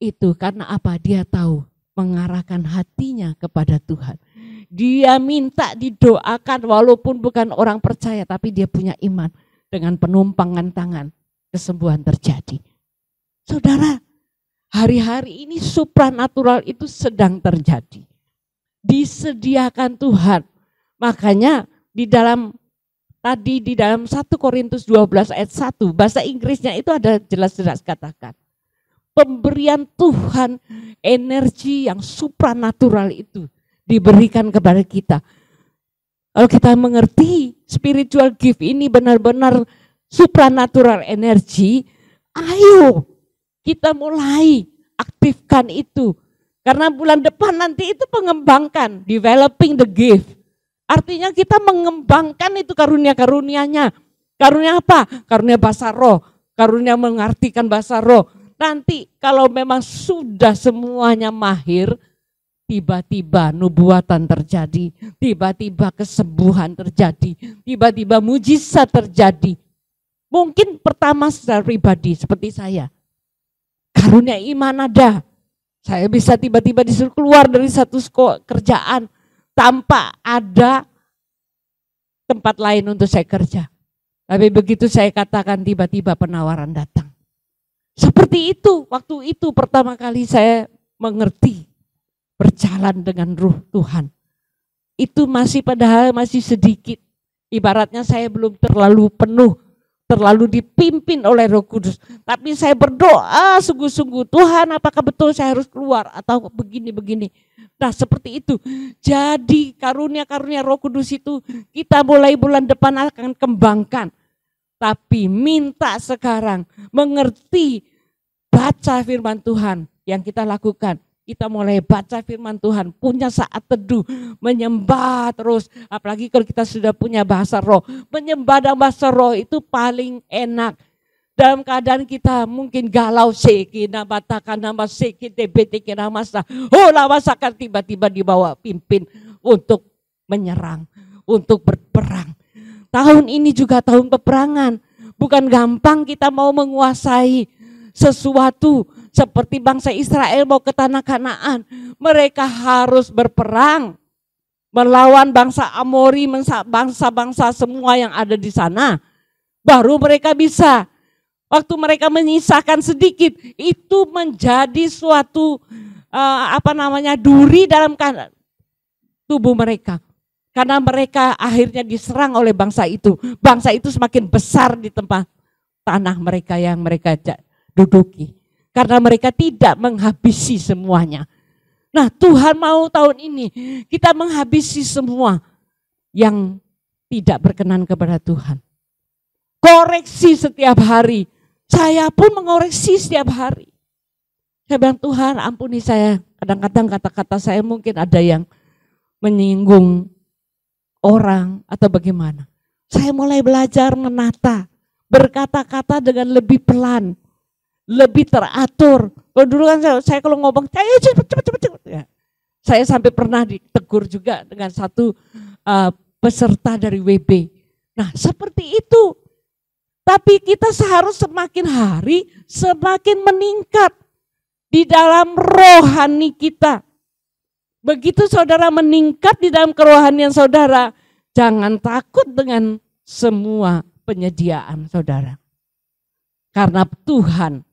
Speaker 3: Itu karena apa? Dia tahu mengarahkan hatinya kepada Tuhan. Dia minta didoakan walaupun bukan orang percaya, tapi dia punya iman. Dengan penumpangan tangan, kesembuhan terjadi. Saudara, hari-hari ini supranatural itu sedang terjadi. Disediakan Tuhan. Makanya di dalam 1 Korintus 12 ayat 1, bahasa Inggrisnya itu ada jelas-jelas katakan. Pemberian Tuhan, energi yang supranatural itu diberikan kepada kita. Kalau kita mengerti spiritual gift ini benar-benar supranatural energi, ayo kita mulai aktifkan itu. Karena bulan depan nanti itu mengembangkan, developing the gift. Artinya kita mengembangkan itu karunia-karunianya. Karunia apa? Karunia bahasa roh, karunia mengartikan bahasa roh. Nanti kalau memang sudah semuanya mahir, tiba-tiba nubuatan terjadi, tiba-tiba kesembuhan terjadi, tiba-tiba mujizat terjadi. Mungkin pertama secara pribadi seperti saya, karunia iman ada. Saya bisa tiba-tiba disuruh keluar dari satu kerjaan tanpa ada tempat lain untuk saya kerja. Tapi begitu saya katakan tiba-tiba penawaran datang. Seperti itu, waktu itu pertama kali saya mengerti berjalan dengan Ruh Tuhan. Itu padahal masih sedikit. Ibaratnya saya belum terlalu penuh, terlalu dipimpin oleh Roh Kudus. Tapi saya berdoa sungguh-sungguh, Tuhan apakah betul saya harus keluar atau begini-begini. Nah seperti itu. Jadi karunia-karunia Roh Kudus itu kita mulai bulan depan akan kembangkan. Tapi minta sekarang mengerti, baca firman Tuhan yang kita lakukan. Kita mulai baca firman Tuhan, punya saat teduh, menyembah terus. Apalagi kalau kita sudah punya bahasa roh. Menyembah dalam bahasa roh itu paling enak. Dalam keadaan kita mungkin galau, tiba-tiba dibawa pimpin untuk menyerang, untuk berperang. Tahun ini juga tahun peperangan. Bukan gampang kita mau menguasai sesuatu.
Speaker 4: seperti bangsa Israel mau ke tanah Kanaan, mereka harus berperang melawan bangsa Amori, bangsa-bangsa semua yang ada di sana. Baru mereka bisa. Waktu mereka menyisakan sedikit, itu menjadi suatu duri dalam tubuh mereka. Karena mereka akhirnya diserang oleh bangsa itu. Bangsa itu semakin besar di tempat tanah mereka yang mereka duduki. Karena mereka tidak menghabisi semuanya. Nah, Tuhan mau tahun ini kita menghabisi semua yang tidak berkenan kepada Tuhan. Koreksi setiap hari. Saya pun mengoreksi setiap hari. Saya bilang, Tuhan ampuni saya. Kadang-kadang kata-kata saya mungkin ada yang menyinggung orang atau bagaimana. Saya mulai belajar menata. Berkata-kata dengan lebih pelan. Lebih teratur. Kalau dulu kan saya kalau ngomong, cepet. Ya. Saya sampai pernah ditegur juga dengan satu peserta dari WB. Nah, seperti itu. Tapi kita seharus semakin hari semakin meningkat di dalam rohani kita. Begitu saudara meningkat di dalam kerohanian saudara, jangan takut dengan semua penyediaan saudara. Karena Tuhan,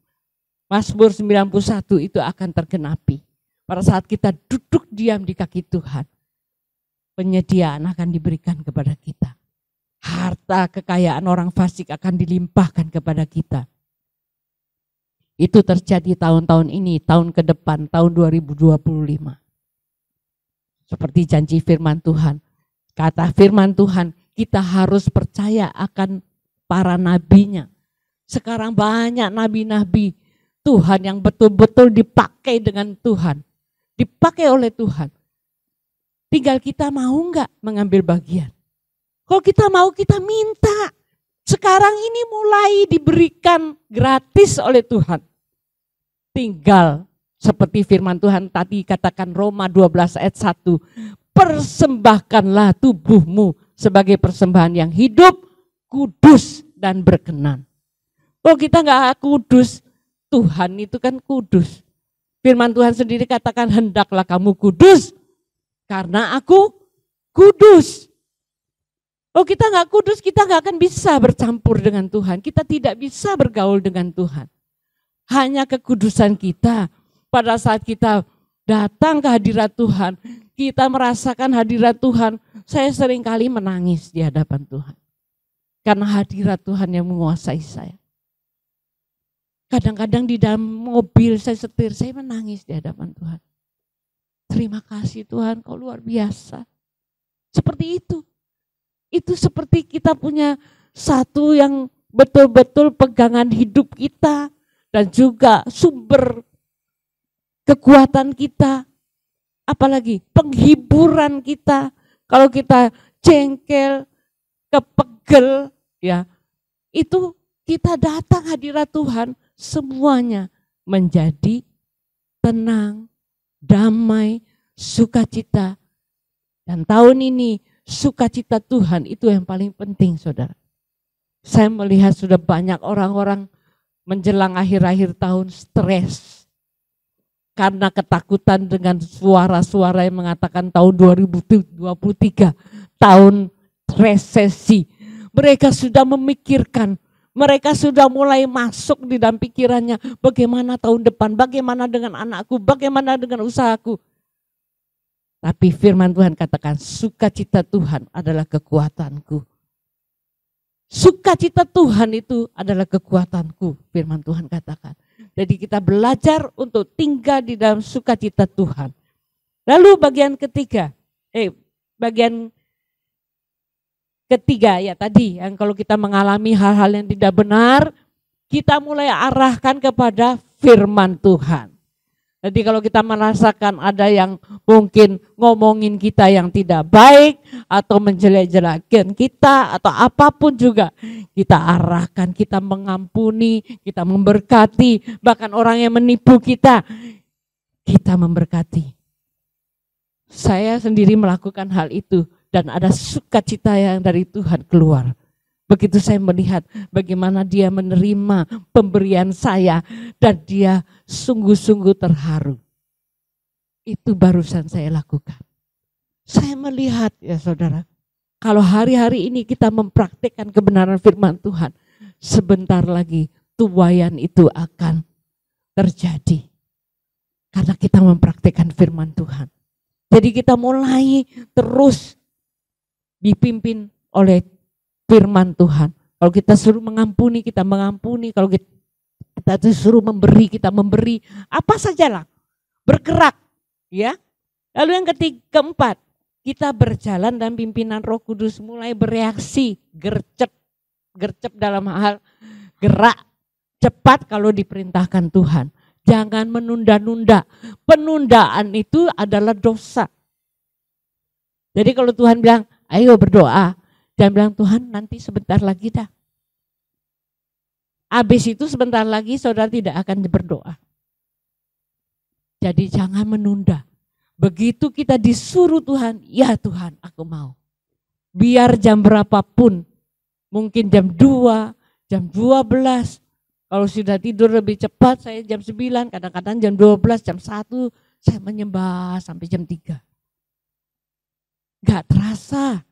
Speaker 4: Mazmur 91 itu akan tergenapi. Pada saat kita duduk diam di kaki Tuhan, penyediaan akan diberikan kepada kita. Harta kekayaan orang fasik akan dilimpahkan kepada kita. Itu terjadi tahun-tahun ini, tahun ke depan, tahun 2025. Seperti janji firman Tuhan. Kata firman Tuhan, kita harus percaya akan para nabinya. Sekarang banyak nabi-nabi Tuhan yang betul-betul dipakai dengan Tuhan. Dipakai oleh Tuhan. Tinggal kita mau enggak mengambil bagian. Kalau kita mau, kita minta. Sekarang ini mulai diberikan gratis oleh Tuhan. Tinggal seperti firman Tuhan tadi katakan Roma 12 ayat 1. Persembahkanlah tubuhmu sebagai persembahan yang hidup, kudus dan berkenan. Kalau kita enggak kudus, Tuhan itu kan kudus. Firman Tuhan sendiri katakan hendaklah kamu kudus karena aku kudus. Oh kita nggak kudus, kita nggak akan bisa bercampur dengan Tuhan. Kita tidak bisa bergaul dengan Tuhan. Hanya kekudusan kita pada saat kita datang ke hadirat Tuhan, kita merasakan hadirat Tuhan. Saya seringkali menangis di hadapan Tuhan. Karena hadirat Tuhan yang menguasai saya. Kadang-kadang di dalam mobil saya setir, saya menangis di hadapan Tuhan. Terima kasih Tuhan, Kau luar biasa. Seperti itu. Itu seperti kita punya satu yang betul-betul pegangan hidup kita dan juga sumber kekuatan kita. Apalagi penghiburan kita. Kalau kita jengkel, kepegel, ya itu kita datang hadirat Tuhan, semuanya menjadi tenang, damai, sukacita. Dan tahun ini sukacita Tuhan itu yang paling penting saudara. Saya melihat sudah banyak orang-orang menjelang akhir-akhir tahun stres. Karena ketakutan dengan suara-suara yang mengatakan tahun 2023 tahun resesi. Mereka sudah memikirkan, mereka sudah mulai masuk di dalam pikirannya bagaimana tahun depan, bagaimana dengan anakku, bagaimana dengan usahaku. Tapi firman Tuhan katakan sukacita Tuhan adalah kekuatanku. Sukacita Tuhan itu adalah kekuatanku, firman Tuhan katakan. Jadi kita belajar untuk tinggal di dalam sukacita Tuhan. Lalu bagian ketiga ya tadi yang kalau kita mengalami hal-hal yang tidak benar, kita mulai arahkan kepada firman Tuhan. Jadi kalau kita merasakan ada yang mungkin ngomongin kita yang tidak baik atau menjelek-jelekan kita atau apapun juga, kita arahkan, kita mengampuni, kita memberkati, bahkan orang yang menipu kita memberkati. Saya sendiri melakukan hal itu dan ada sukacita yang dari Tuhan keluar. Begitu saya melihat bagaimana dia menerima pemberian saya dan dia sungguh-sungguh terharu. Itu barusan saya lakukan. Saya melihat ya saudara, kalau hari-hari ini kita mempraktikkan kebenaran firman Tuhan, sebentar lagi tuaian itu akan terjadi. Karena kita mempraktikkan firman Tuhan. Jadi kita mulai terus dipimpin oleh firman Tuhan. Kalau kita suruh mengampuni, kita mengampuni. Kalau kita disuruh memberi, kita memberi. Apa sajalah, bergerak. Ya. Lalu yang keempat, kita berjalan dalam pimpinan Roh Kudus, mulai bereaksi, gercep dalam hal gerak, cepat kalau diperintahkan Tuhan. Jangan menunda-nunda. Penundaan itu adalah dosa. Jadi kalau Tuhan bilang, ayo berdoa. Jangan bilang, Tuhan nanti sebentar lagi dah. Habis itu sebentar lagi saudara tidak akan berdoa. Jadi jangan menunda. Begitu kita disuruh Tuhan, ya Tuhan aku mau. Biar jam berapapun, mungkin jam 2, jam 12. Kalau sudah tidur lebih cepat, saya jam 9, kadang-kadang jam 12, jam 1, saya menyembah sampai jam 3. Gak terasa.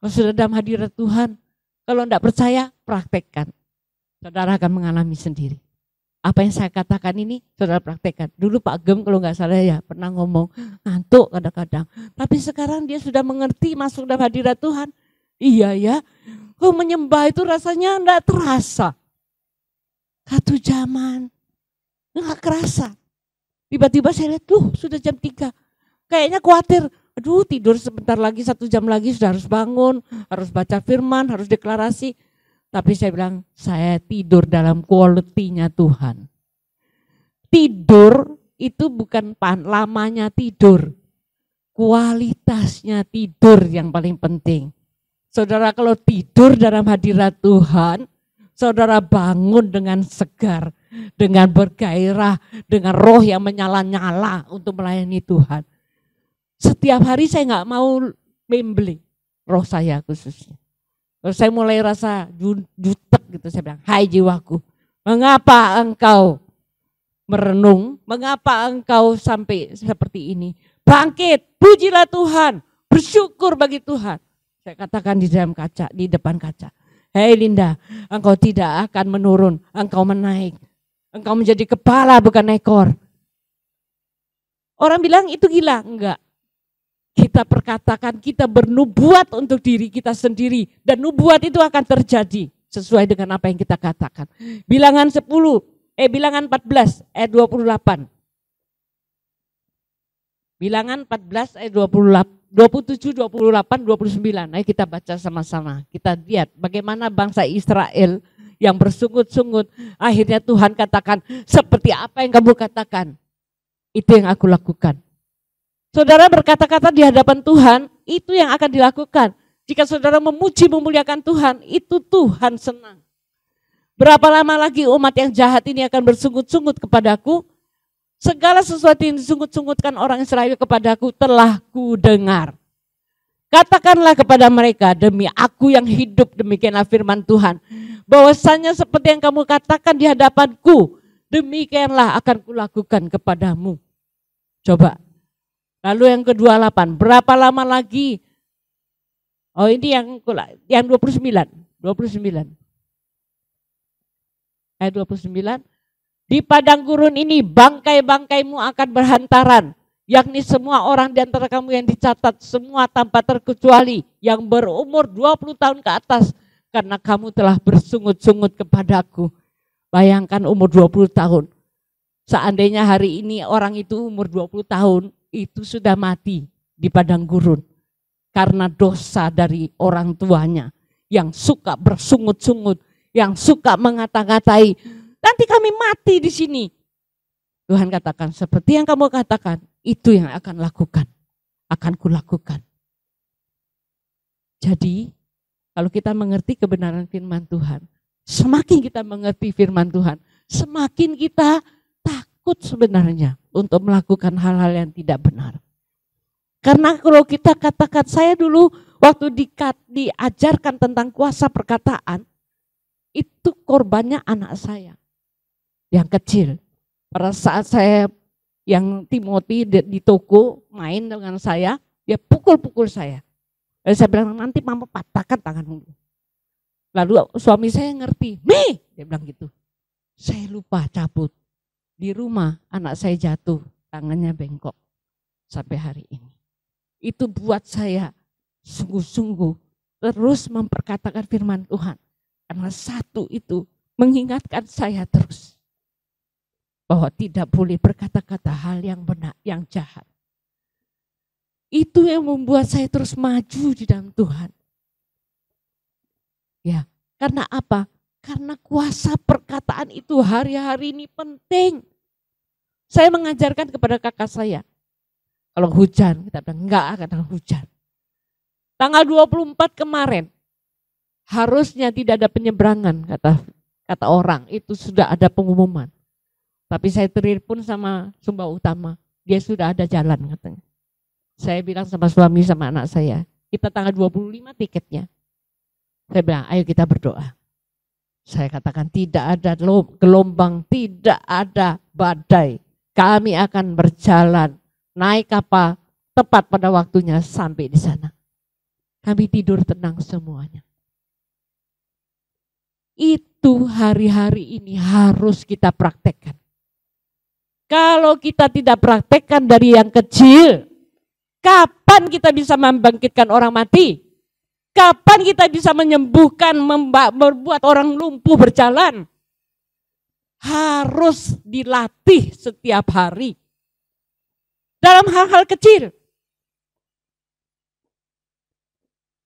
Speaker 4: Kalau sudah dalam hadirat Tuhan, kalau tidak percaya, praktekkan. Saudara akan mengalami sendiri. Apa yang saya katakan ini, saudara praktekkan. Dulu Pak Gem kalau nggak salah ya pernah ngomong, ngantuk kadang-kadang. Tapi sekarang dia sudah mengerti masuk dalam hadirat Tuhan. Iya ya, menyembah itu rasanya tidak terasa. Satu jaman, nggak kerasa. Tiba-tiba saya lihat, sudah jam 3. Kayaknya khawatir. Aduh tidur sebentar lagi, 1 jam lagi sudah harus bangun, harus baca firman, harus deklarasi. Tapi saya bilang, saya tidur dalam quality-nya Tuhan. Tidur itu bukan lamanya tidur. Kualitasnya tidur yang paling penting. Saudara kalau tidur dalam hadirat Tuhan, saudara bangun dengan segar, dengan bergairah, dengan roh yang menyala-nyala untuk melayani Tuhan. Setiap hari saya nggak mau membeli roh saya khususnya. Kalau saya mulai rasa jutek gitu, saya bilang, hai jiwaku, mengapa engkau merenung, mengapa engkau sampai seperti ini? Bangkit, pujilah Tuhan, bersyukur bagi Tuhan. Saya katakan di dalam kaca, di depan kaca, hei Linda, engkau tidak akan menurun, engkau menaik. Engkau menjadi kepala bukan ekor. Orang bilang itu gila, enggak. Kita perkatakan, kita bernubuat untuk diri kita sendiri. Dan nubuat itu akan terjadi sesuai dengan apa yang kita katakan. Bilangan 14 ayat 28. Bilangan 14 ayat 27, 28, 29. Ayo kita baca sama-sama. Kita lihat bagaimana bangsa Israel yang bersungut-sungut. Akhirnya Tuhan katakan, seperti apa yang kamu katakan, itu yang aku lakukan. Saudara berkata-kata di hadapan Tuhan, itu yang akan dilakukan. Jika saudara memuji, memuliakan Tuhan, itu Tuhan senang. Berapa lama lagi umat yang jahat ini akan bersungut-sungut kepadaku? Segala sesuatu yang disungut-sungutkan orang Israel kepadaku telah ku dengar. Katakanlah kepada mereka, demi aku yang hidup, demikianlah firman Tuhan. Bahwasanya seperti yang kamu katakan di hadapanku, demikianlah akan kulakukan kepadamu. Coba. Lalu yang ke-28, berapa lama lagi? Oh ini yang 29. Ayat 29. Di padang gurun ini bangkai-bangkaimu akan berhantaran. Yakni semua orang di antara kamu yang dicatat, semua tanpa terkecuali, yang berumur 20 tahun ke atas. Karena kamu telah bersungut-sungut kepadaku. Bayangkan umur 20 tahun. Seandainya hari ini orang itu umur 20 tahun, itu sudah mati di padang gurun karena dosa dari orang tuanya yang suka bersungut-sungut, yang suka mengata-ngatai, nanti kami mati di sini. Tuhan katakan, seperti yang kamu katakan, itu yang akan kulakukan. Jadi, kalau kita mengerti kebenaran firman Tuhan, semakin kita mengerti firman Tuhan, semakin kita takut sebenarnya untuk melakukan hal-hal yang tidak benar. Karena kalau kita katakan, saya dulu Waktu diajarkan tentang kuasa perkataan, itu korbannya anak saya yang kecil. Pada saat saya yang Timothy di toko main dengan saya, dia pukul-pukul saya. Lalu saya bilang, nanti mama patahkan tanganmu. Lalu suami saya ngerti, "Mi," dia bilang gitu. Saya lupa cabut. Di rumah anak saya jatuh, tangannya bengkok sampai hari ini. Itu buat saya sungguh-sungguh terus memperkatakan firman Tuhan. Karena satu itu mengingatkan saya terus bahwa tidak boleh berkata-kata hal yang benar, yang jahat. Itu yang membuat saya terus maju di dalam Tuhan. Ya, karena apa? Karena kuasa perkataan itu hari-hari ini penting. Saya mengajarkan kepada kakak saya, kalau hujan, kita bilang enggak akan hujan. Tanggal 24 kemarin, harusnya tidak ada penyeberangan, kata orang, itu sudah ada pengumuman. Tapi saya telepon sama Sumba Utama, dia sudah ada jalan katanya. Saya bilang sama suami sama anak saya, kita tanggal 25 tiketnya. Saya bilang, ayo kita berdoa. Saya katakan tidak ada gelombang, tidak ada badai. Kami akan berjalan, naik kapal, tepat pada waktunya sampai di sana. Kami tidur tenang semuanya. Itu hari-hari ini harus kita praktekkan. Kalau kita tidak praktekkan dari yang kecil, kapan kita bisa membangkitkan orang mati? Kapan kita bisa menyembuhkan, membuat orang lumpuh berjalan? Harus dilatih setiap hari. Dalam hal-hal kecil.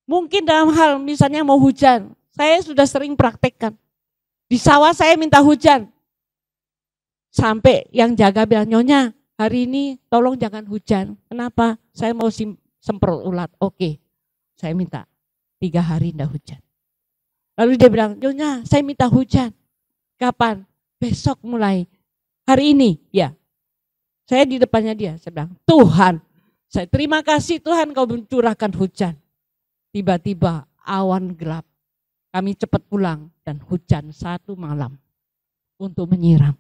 Speaker 4: Mungkin dalam hal misalnya mau hujan, saya sudah sering praktekkan. Di sawah saya minta hujan. Sampai yang jaga bilang, "Nyonya, hari ini tolong jangan hujan." Kenapa? Saya mau semprot ulat. Oke, saya minta 3 hari tidak hujan. Lalu dia bilang, "Nyonya, saya minta hujan." Kapan? Besok mulai. Hari ini? Ya. Saya di depannya dia, saya bilang, "Tuhan, saya terima kasih Tuhan kau mencurahkan hujan." Tiba-tiba awan gelap. Kami cepat pulang dan hujan 1 malam untuk menyiram.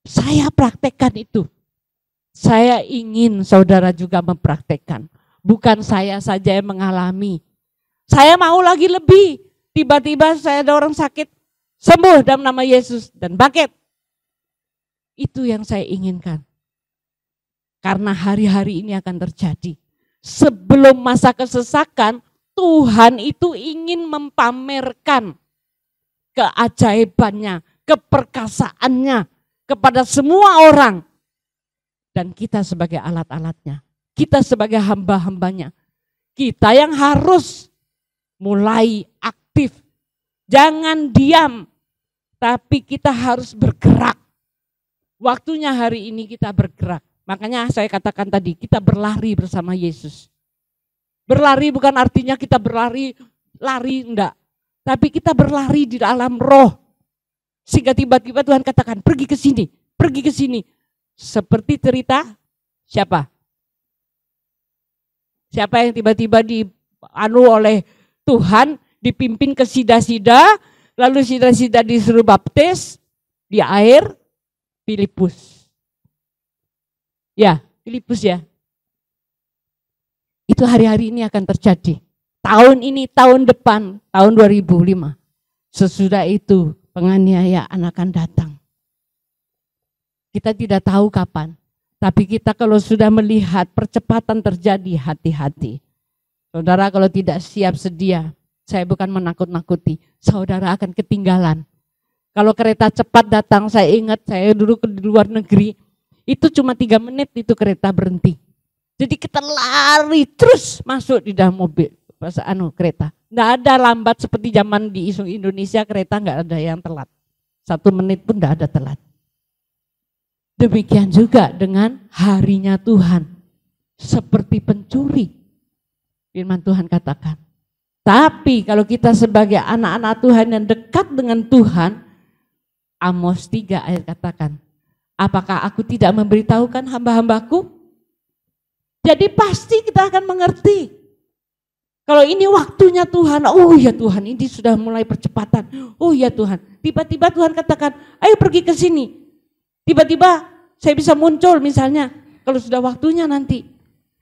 Speaker 4: Saya praktekkan itu. Saya ingin saudara juga mempraktekkan. Bukan saya saja yang mengalami. Saya mau lagi lebih. Tiba-tiba saya ada orang sakit, sembuh dalam nama Yesus dan bangkit. Itu yang saya inginkan. Karena hari-hari ini akan terjadi. Sebelum masa kesesakan, Tuhan itu ingin mempamerkan keajaibannya, keperkasaannya kepada semua orang. Dan kita sebagai alat-alatnya, kita sebagai hamba-hambanya, kita yang harus mulai aktif. Jangan diam, tapi kita harus bergerak. Waktunya hari ini kita bergerak. Makanya saya katakan tadi, kita berlari bersama Yesus. Berlari bukan artinya kita lari enggak. Tapi kita berlari di dalam roh. Sehingga tiba-tiba Tuhan katakan, pergi ke sini, pergi ke sini. Seperti cerita siapa? Siapa yang tiba-tiba oleh Tuhan, dipimpin ke Sida-Sida, lalu Sida-Sida disuruh baptis di air? Filipus. Ya, Filipus ya. Itu hari-hari ini akan terjadi. Tahun ini, tahun depan, tahun 2005. Sesudah itu penganiayaan akan datang. Kita tidak tahu kapan. Tapi kita kalau sudah melihat percepatan terjadi, hati-hati. Saudara kalau tidak siap sedia, saya bukan menakut-nakuti, saudara akan ketinggalan. Kalau kereta cepat datang, saya ingat saya dulu di luar negeri, itu cuma 3 menit itu kereta berhenti. Jadi kita lari terus masuk di dalam mobil, kereta. Nggak ada lambat seperti zaman di Indonesia, kereta nggak ada yang telat. 1 menit pun nggak ada telat. Demikian juga dengan harinya Tuhan. Seperti pencuri. Firman Tuhan katakan. Tapi kalau kita sebagai anak-anak Tuhan yang dekat dengan Tuhan, Amos 3 ayat katakan, apakah aku tidak memberitahukan hamba-hambaku? Jadi pasti kita akan mengerti. Kalau ini waktunya Tuhan, oh ya Tuhan ini sudah mulai percepatan. Oh ya Tuhan, tiba-tiba Tuhan katakan, ayo pergi ke sini. Tiba-tiba saya bisa muncul misalnya, kalau sudah waktunya nanti.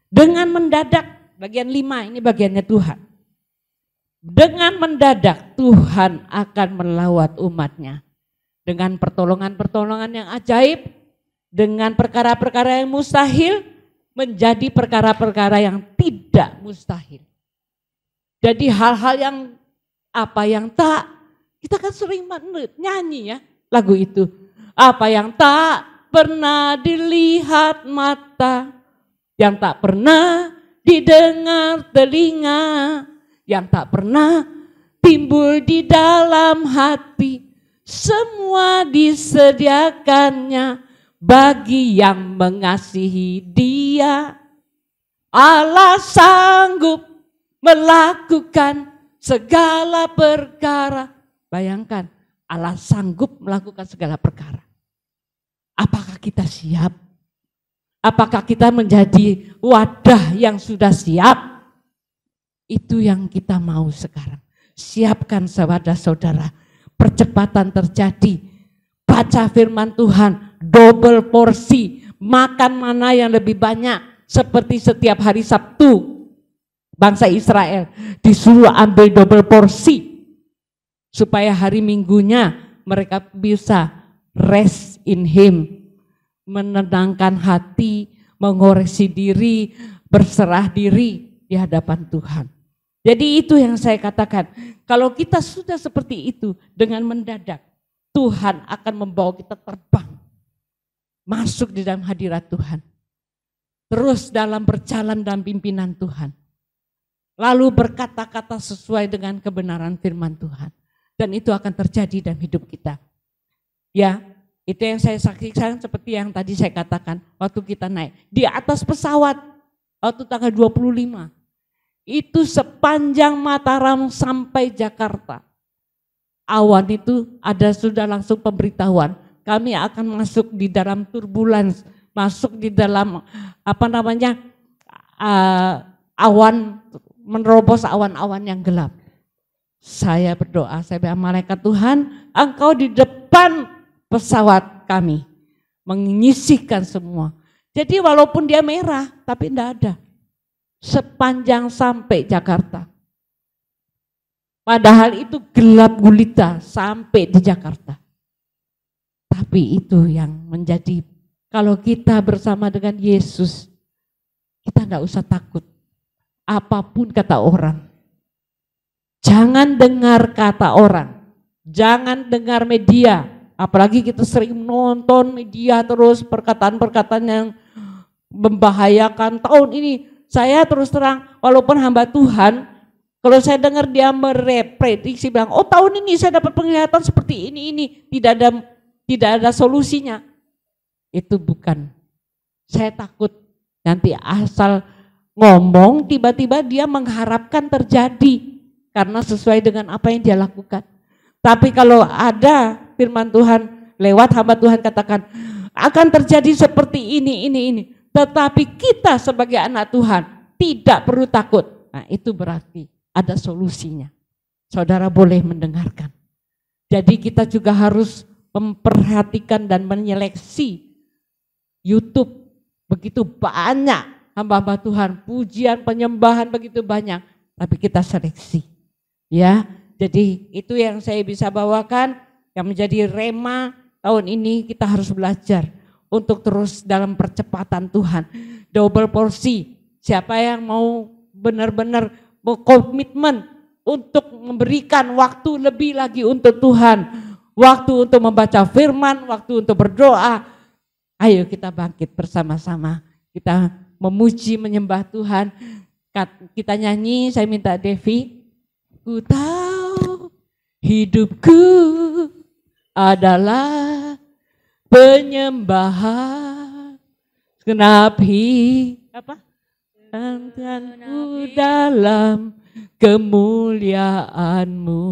Speaker 4: Dengan mendadak, bagian 5 ini bagiannya Tuhan. Dengan mendadak Tuhan akan melawat umatnya. Dengan pertolongan-pertolongan yang ajaib, dengan perkara-perkara yang mustahil, menjadi perkara-perkara yang tidak mustahil. Jadi hal-hal yang tak, kita kan sering nyanyi ya lagu itu. Apa yang tak pernah dilihat mata, yang tak pernah didengar telinga, yang tak pernah timbul di dalam hati, semua disediakannya bagi yang mengasihi Dia. Allah sanggup melakukan segala perkara. Bayangkan, Allah sanggup melakukan segala perkara. Apakah kita siap? Apakah kita menjadi wadah yang sudah siap? Itu yang kita mau sekarang. Siapkan saudara-saudara, percepatan terjadi. Baca firman Tuhan, double porsi, makan mana yang lebih banyak. Seperti setiap hari Sabtu, bangsa Israel disuruh ambil double porsi supaya hari Minggunya mereka bisa rest in Him, menenangkan hati, mengoreksi diri, berserah diri di hadapan Tuhan. Jadi itu yang saya katakan, kalau kita sudah seperti itu dengan mendadak, Tuhan akan membawa kita terbang masuk di dalam hadirat Tuhan, terus dalam berjalan dalam pimpinan Tuhan. Lalu berkata-kata sesuai dengan kebenaran firman Tuhan. Dan itu akan terjadi dalam hidup kita. Ya, itu yang saya saksikan seperti yang tadi saya katakan. Waktu kita naik di atas pesawat, waktu tanggal 25. Itu sepanjang Mataram sampai Jakarta. Awan itu ada sudah langsung pemberitahuan. Kami akan masuk di dalam turbulence. Masuk di dalam awan, menerobos awan-awan yang gelap. Saya berdoa, saya bilang, malaikat Tuhan, Engkau di depan pesawat kami, menyisihkan semua. Jadi walaupun dia merah, tapi tidak ada. Sepanjang sampai Jakarta. Padahal itu gelap gulita sampai di Jakarta. Tapi itu yang menjadi, kalau kita bersama dengan Yesus, kita tidak usah takut. Apapun kata orang, jangan dengar kata orang, jangan dengar media, apalagi kita sering nonton media terus perkataan-perkataan yang membahayakan. Tahun ini saya terus terang, walaupun hamba Tuhan, kalau saya dengar dia mereprediksi bilang, oh tahun ini saya dapat penglihatan seperti ini, tidak ada solusinya. Itu bukan, saya takut nanti asal ngomong tiba-tiba dia mengharapkan terjadi karena sesuai dengan apa yang dia lakukan. Tapi kalau ada firman Tuhan lewat hamba Tuhan katakan akan terjadi seperti ini. Tetapi kita sebagai anak Tuhan tidak perlu takut. Nah itu berarti ada solusinya. Saudara boleh mendengarkan. Jadi kita juga harus memperhatikan dan menyeleksi YouTube. Begitu banyak hamba-hamba Tuhan, pujian, penyembahan begitu banyak, tapi kita seleksi. Ya, jadi itu yang saya bisa bawakan, yang menjadi rema tahun ini kita harus belajar untuk terus dalam percepatan Tuhan. Double porsi, siapa yang mau benar-benar berkomitmen untuk memberikan waktu lebih lagi untuk Tuhan, waktu untuk membaca firman, waktu untuk berdoa, ayo kita bangkit bersama-sama, kita memuji, menyembah Tuhan. Kita nyanyi, saya minta Devi. Ku tahu hidupku adalah penyembahan. Tanganku dalam kemuliaan-Mu.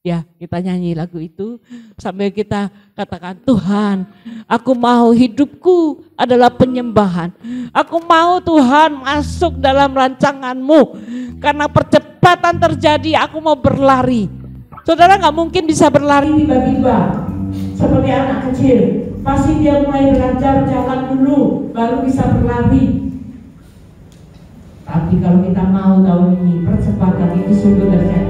Speaker 4: Ya, kita nyanyi lagu itu sambil kita katakan, Tuhan, aku mau hidupku adalah penyembahan. Aku mau Tuhan masuk dalam rancangan-Mu. Karena percepatan terjadi, aku mau berlari. Saudara gak mungkin bisa berlari
Speaker 3: tiba-tiba seperti anak kecil. Pasti dia mulai belajar jalan dulu, baru bisa berlari. Tapi kalau kita mau tahun ini, percepatan itu sungguh terjadi.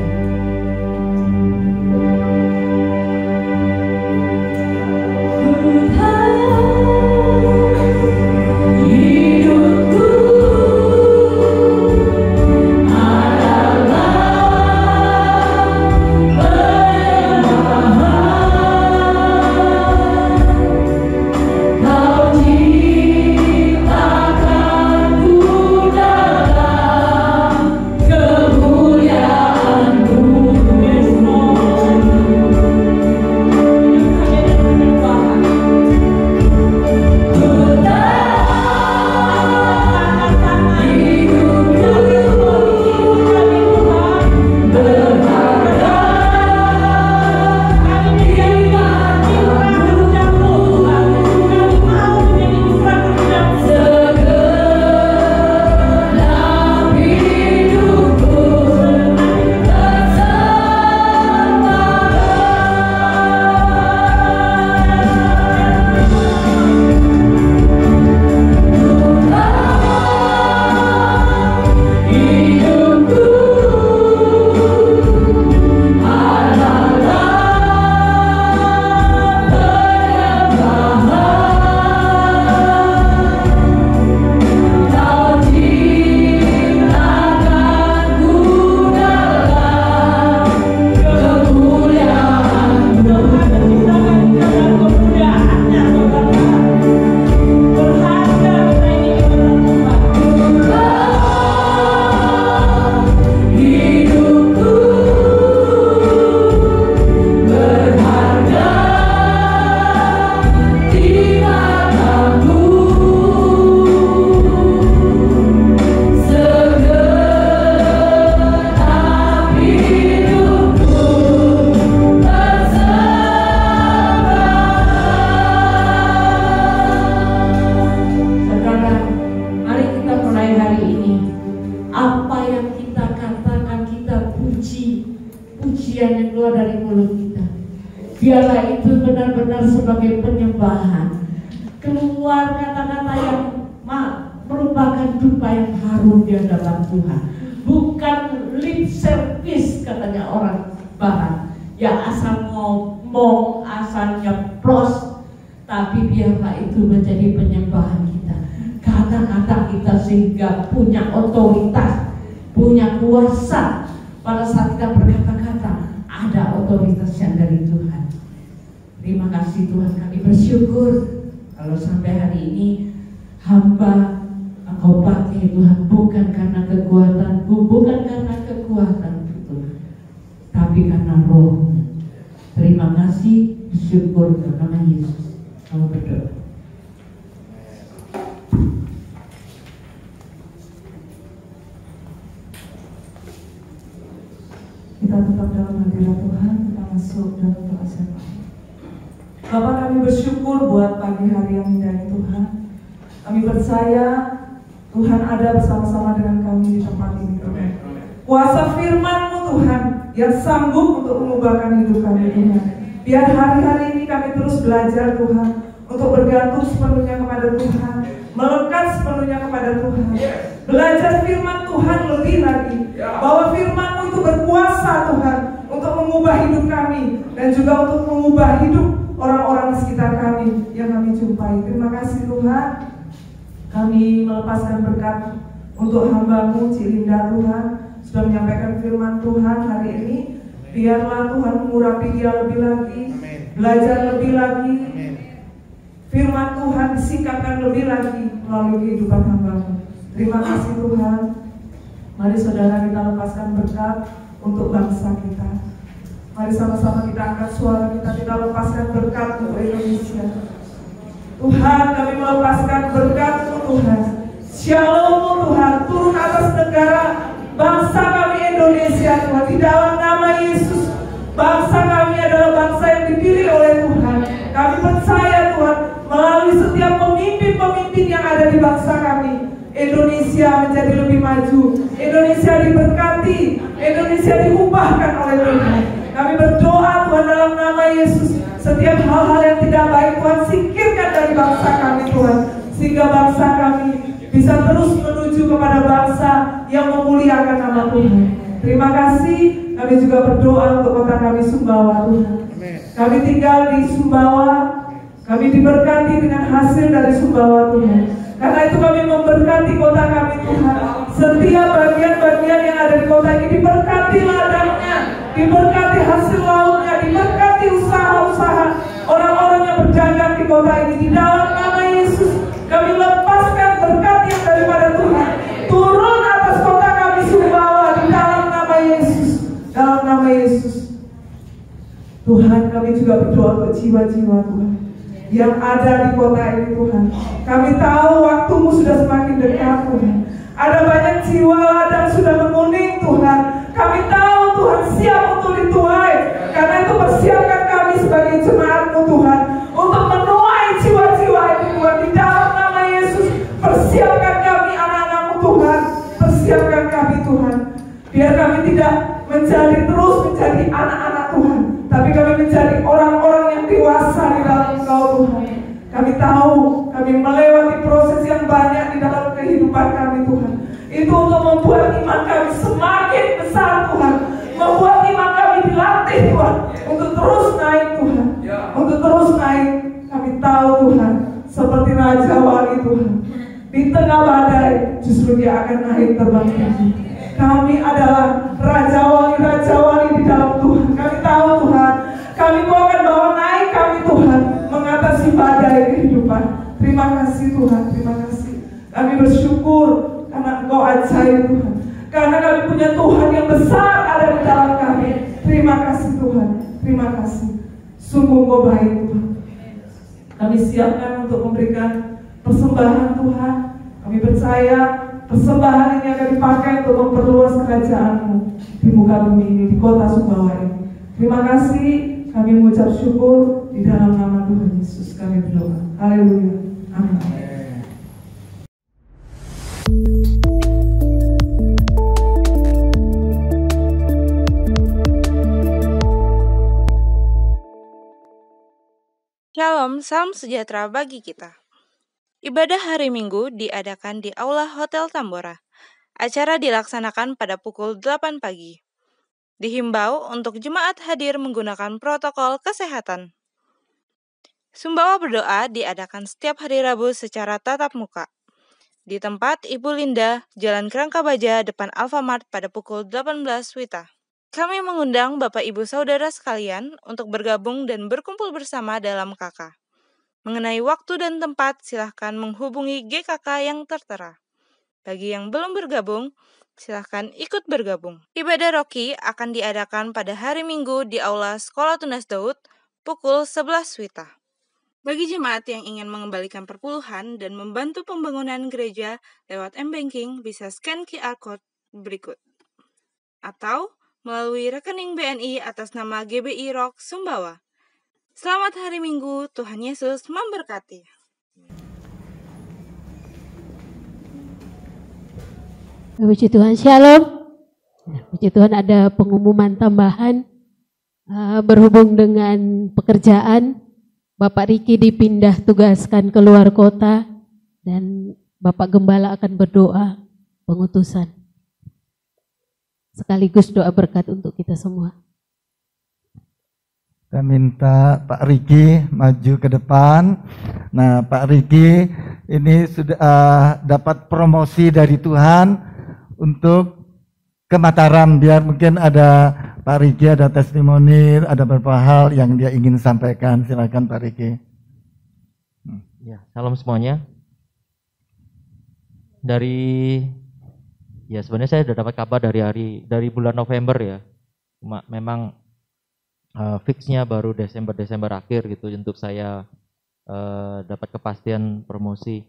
Speaker 4: Biarlah itu benar-benar sebagai penyembahan. Keluar kata-kata yang merupakan dupa yang harum di hadapan Tuhan. Bukan lip service katanya orang Barat. Ya asal ngomong, asal nyeplos. Tapi biarlah itu menjadi penyembahan kita. Kata-kata kita sehingga punya otoritas, punya kuasa. Pada saat kita berkata-kata, ada otoritas yang dari Tuhan. Terima kasih Tuhan, kami bersyukur kalau sampai hari ini hamba Engkau pakai Tuhan, bukan karena kekuatanku, bukan karena kekuatanku, tapi karena Roh. Terima kasih, bersyukur dalam nama Yesus. Kami berdoa.
Speaker 5: Kita tetap dalam hadirat Tuhan, kita masuk dalam doa sembah. Bapak, kami bersyukur buat pagi hari yang indah ini Tuhan. Kami percaya Tuhan ada bersama-sama dengan kami di tempat ini Tuhan. Kuasa firman-Mu Tuhan yang sanggup untuk mengubahkan hidup kami Tuhan. Biar hari-hari ini kami terus belajar Tuhan, untuk bergantung sepenuhnya kepada Tuhan, melekat sepenuhnya kepada Tuhan. Belajar firman Tuhan lebih lagi, bahwa firman-Mu itu berkuasa Tuhan untuk mengubah hidup kami dan juga untuk mengubah hidup orang-orang di sekitar kami yang kami jumpai. Terima kasih Tuhan. Kami melepaskan berkat untuk hamba-Mu Cilinda Tuhan, sudah menyampaikan firman Tuhan hari ini. Biarlah Tuhan mengurapi dia lebih lagi, belajar lebih lagi. Firman Tuhan disingkapkan lebih lagi melalui kehidupan hamba-Mu. Terima kasih Tuhan. Mari saudara kita lepaskan berkat untuk bangsa kita. Mari sama-sama kita angkat suara kita lepaskan berkat untuk Indonesia. Tuhan, kami melepaskan berkat untuk Tuhan. Shalom Tuhan, turun atas negara bangsa kami Indonesia Tuhan, di dalam nama Yesus. Bangsa kami adalah bangsa yang dipilih oleh Tuhan. Kami percaya Tuhan, melalui setiap pemimpin-pemimpin yang ada di bangsa kami, Indonesia menjadi lebih maju, Indonesia diberkati, Indonesia diubahkan oleh Tuhan. Kami berdoa Tuhan dalam nama Yesus, setiap hal-hal yang tidak baik Tuhan singkirkan dari bangsa kami Tuhan, sehingga bangsa kami bisa terus menuju kepada bangsa yang memuliakan nama Tuhan. Terima kasih. Kami juga berdoa untuk kota kami Sumbawa Tuhan. Kami tinggal di Sumbawa, kami diberkati dengan hasil dari Sumbawa Tuhan. Karena itu kami memberkati kota kami Tuhan. Setiap bagian-bagian yang ada di kota ini diberkati ladangnya, diberkati hasil lautnya, diberkati usaha-usaha orang-orang yang berdagang di kota ini. Di dalam nama Yesus kami lepaskan berkat yang daripada Tuhan turun atas kota kami Sumbawa di dalam nama Yesus. Dalam nama Yesus Tuhan, kami juga berdoa untuk jiwa-jiwa Tuhan yang ada di kota ini Tuhan. Kami tahu waktumu sudah semakin dekat Tuhan. Ada banyak jiwa ladang sudah menguning Tuhan. Kami tahu Tuhan siap untuk dituai. Karena itu persiapkan kami sebagai jemaat-Mu Tuhan untuk menuai jiwa-jiwa ini Tuhan. Di dalam nama Yesus, persiapkan kami anak-anak-Mu Tuhan. Persiapkan kami Tuhan. Biar kami tidak terus menjadi anak-anak Tuhan, tapi kami menjadi orang-orang yang dewasa di dalam Engkau Tuhan. Kami tahu kami melewati proses yang banyak di dalam kehidupan kami Tuhan. Itu untuk membuat iman kami semakin besar Tuhan, membuat iman kami dilatih Tuhan untuk terus naik Tuhan, untuk terus naik. Kami tahu Tuhan, seperti Raja Wali Tuhan, di tengah badai justru dia akan naik terbang tinggi. Kami adalah Raja Wali di dalam Tuhan. Kami tahu Tuhan, kami akan bawa naik kami Tuhan, mengatasi badai kehidupan. Terima kasih Tuhan, terima kasih. Kami bersyukur karena Engkau ajaib Tuhan, karena kami punya Tuhan yang besar ada di dalam kami. Terima kasih Tuhan, terima kasih. Sungguh Engkau baik Tuhan. Kami siapkan untuk memberikan persembahan Tuhan. Kami percaya persembahan ini akan dipakai untuk memperluas kerajaan-Mu di muka bumi ini, di kota Sumbawa ini. Terima kasih, kami mengucap syukur di dalam nama Tuhan Yesus kami berdoa. Haleluya. Amin.
Speaker 6: Shalom, salam sejahtera bagi kita. Ibadah hari Minggu diadakan di Aula Hotel Tambora. Acara dilaksanakan pada pukul 8 pagi. Dihimbau untuk jemaat hadir menggunakan protokol kesehatan. Sumbawa berdoa diadakan setiap hari Rabu secara tatap muka. Di tempat Ibu Linda, Jalan Kerangka Baja, depan Alfamart pada pukul 18 WITA. Kami mengundang Bapak Ibu Saudara sekalian untuk bergabung dan berkumpul bersama dalam KK. Mengenai waktu dan tempat, silahkan menghubungi GKK yang tertera. Bagi yang belum bergabung, silahkan ikut bergabung. Ibadah Roki akan diadakan pada hari Minggu di Aula Sekolah Tunas Daud, pukul 11 WITA. Bagi jemaat yang ingin mengembalikan perpuluhan dan membantu pembangunan gereja lewat M-Banking, bisa scan QR Code berikut. Atau melalui rekening BNI atas nama GBI Rock Sumbawa. Selamat hari Minggu, Tuhan Yesus memberkati.
Speaker 7: Puji Tuhan, shalom. Puji Tuhan, ada pengumuman tambahan berhubung dengan pekerjaan. Bapak Riki dipindah tugaskan keluar kota dan Bapak Gembala akan berdoa pengutusan. Sekaligus doa berkat untuk kita semua.
Speaker 8: Saya minta Pak Riki maju ke depan. Nah, Pak Riki ini sudah dapat promosi dari Tuhan untuk ke Mataram. Biar mungkin ada Pak Riki ada testimoni, ada beberapa hal yang dia ingin sampaikan. Silakan Pak Riki.
Speaker 9: Ya, salam semuanya. Sebenarnya saya sudah dapat kabar dari bulan November ya. Memang fixnya baru Desember akhir gitu untuk saya dapat kepastian promosi.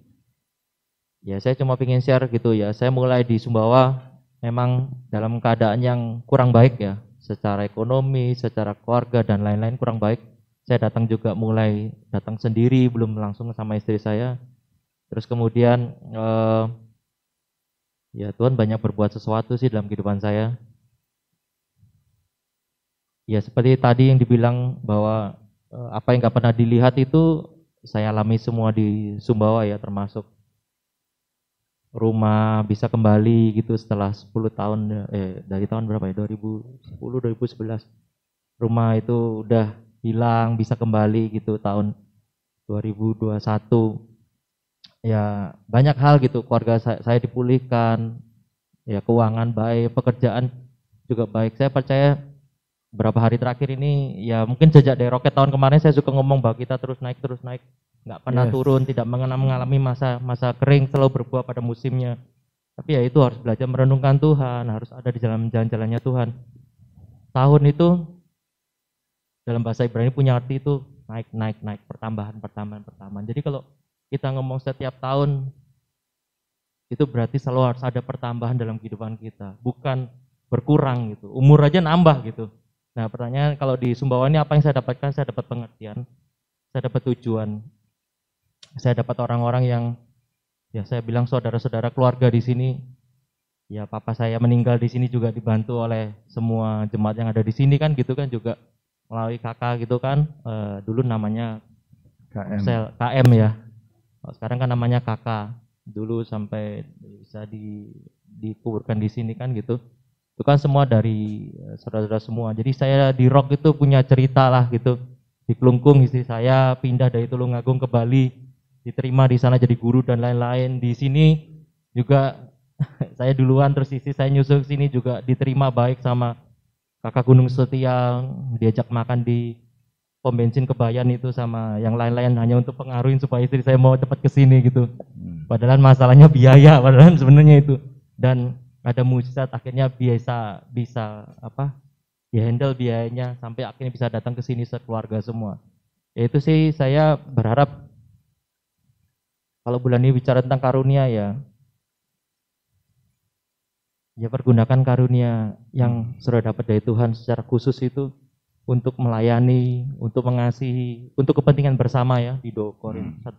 Speaker 9: Ya saya cuma pengen share gitu ya. Saya mulai di Sumbawa memang dalam keadaan yang kurang baik ya. secara ekonomi, secara keluarga dan lain-lain kurang baik. Saya datang juga mulai datang sendiri, belum langsung sama istri saya. Terus kemudian ya Tuhan banyak berbuat sesuatu sih dalam kehidupan saya. Ya seperti tadi yang dibilang bahwa apa yang gak pernah dilihat itu saya alami semua di Sumbawa ya, termasuk rumah bisa kembali gitu setelah 10 tahun dari tahun berapa ya, 2010 2011 rumah itu udah hilang, bisa kembali gitu tahun 2021. Ya banyak hal gitu, keluarga saya dipulihkan, ya keuangan baik, pekerjaan juga baik. Saya percaya berapa hari terakhir ini ya mungkin sejak dari roket tahun kemarin saya suka ngomong bahwa kita terus naik, nggak pernah turun, tidak mengalami masa kering, selalu berbuah pada musimnya. Tapi ya itu harus belajar merenungkan Tuhan, harus ada di dalam jalan-jalannya Tuhan. Tahun itu dalam bahasa Ibrani punya arti itu naik, pertambahan. Jadi kalau kita ngomong setiap tahun itu berarti selalu harus ada pertambahan dalam kehidupan kita, bukan berkurang gitu. Umur aja nambah gitu. Nah pertanyaan kalau di Sumbawa ini apa yang saya dapatkan? Saya dapat pengertian, saya dapat tujuan, saya dapat orang-orang yang ya saya bilang saudara-saudara keluarga di sini. Ya papa saya meninggal di sini juga dibantu oleh semua jemaat yang ada di sini kan gitu kan, juga melalui kakak gitu kan. Dulu namanya KM ya. Sekarang kan namanya kakak. Dulu sampai bisa dikuburkan di sini kan gitu. Itu kan semua dari saudara-saudara semua. Jadi saya di Rock itu punya cerita lah gitu. Di Kelungkung istri saya pindah dari Tulungagung ke Bali, diterima di sana jadi guru dan lain-lain. Di sini juga saya duluan, terus istri saya nyusul ke sini juga diterima baik sama kakak Gunung Setia, diajak makan di pom bensin Kebayan itu sama yang lain-lain hanya untuk pengaruhin supaya istri saya mau cepat ke sini gitu. Padahal masalahnya biaya, padahal sebenarnya itu. Dan ada mujizat akhirnya bisa handle biayanya sampai akhirnya bisa datang ke sini sekeluarga semua. Ya itu sih saya berharap kalau bulan ini bicara tentang karunia ya pergunakan karunia yang sudah dapat dari Tuhan secara khusus itu untuk melayani, untuk mengasihi, untuk kepentingan bersama ya di 1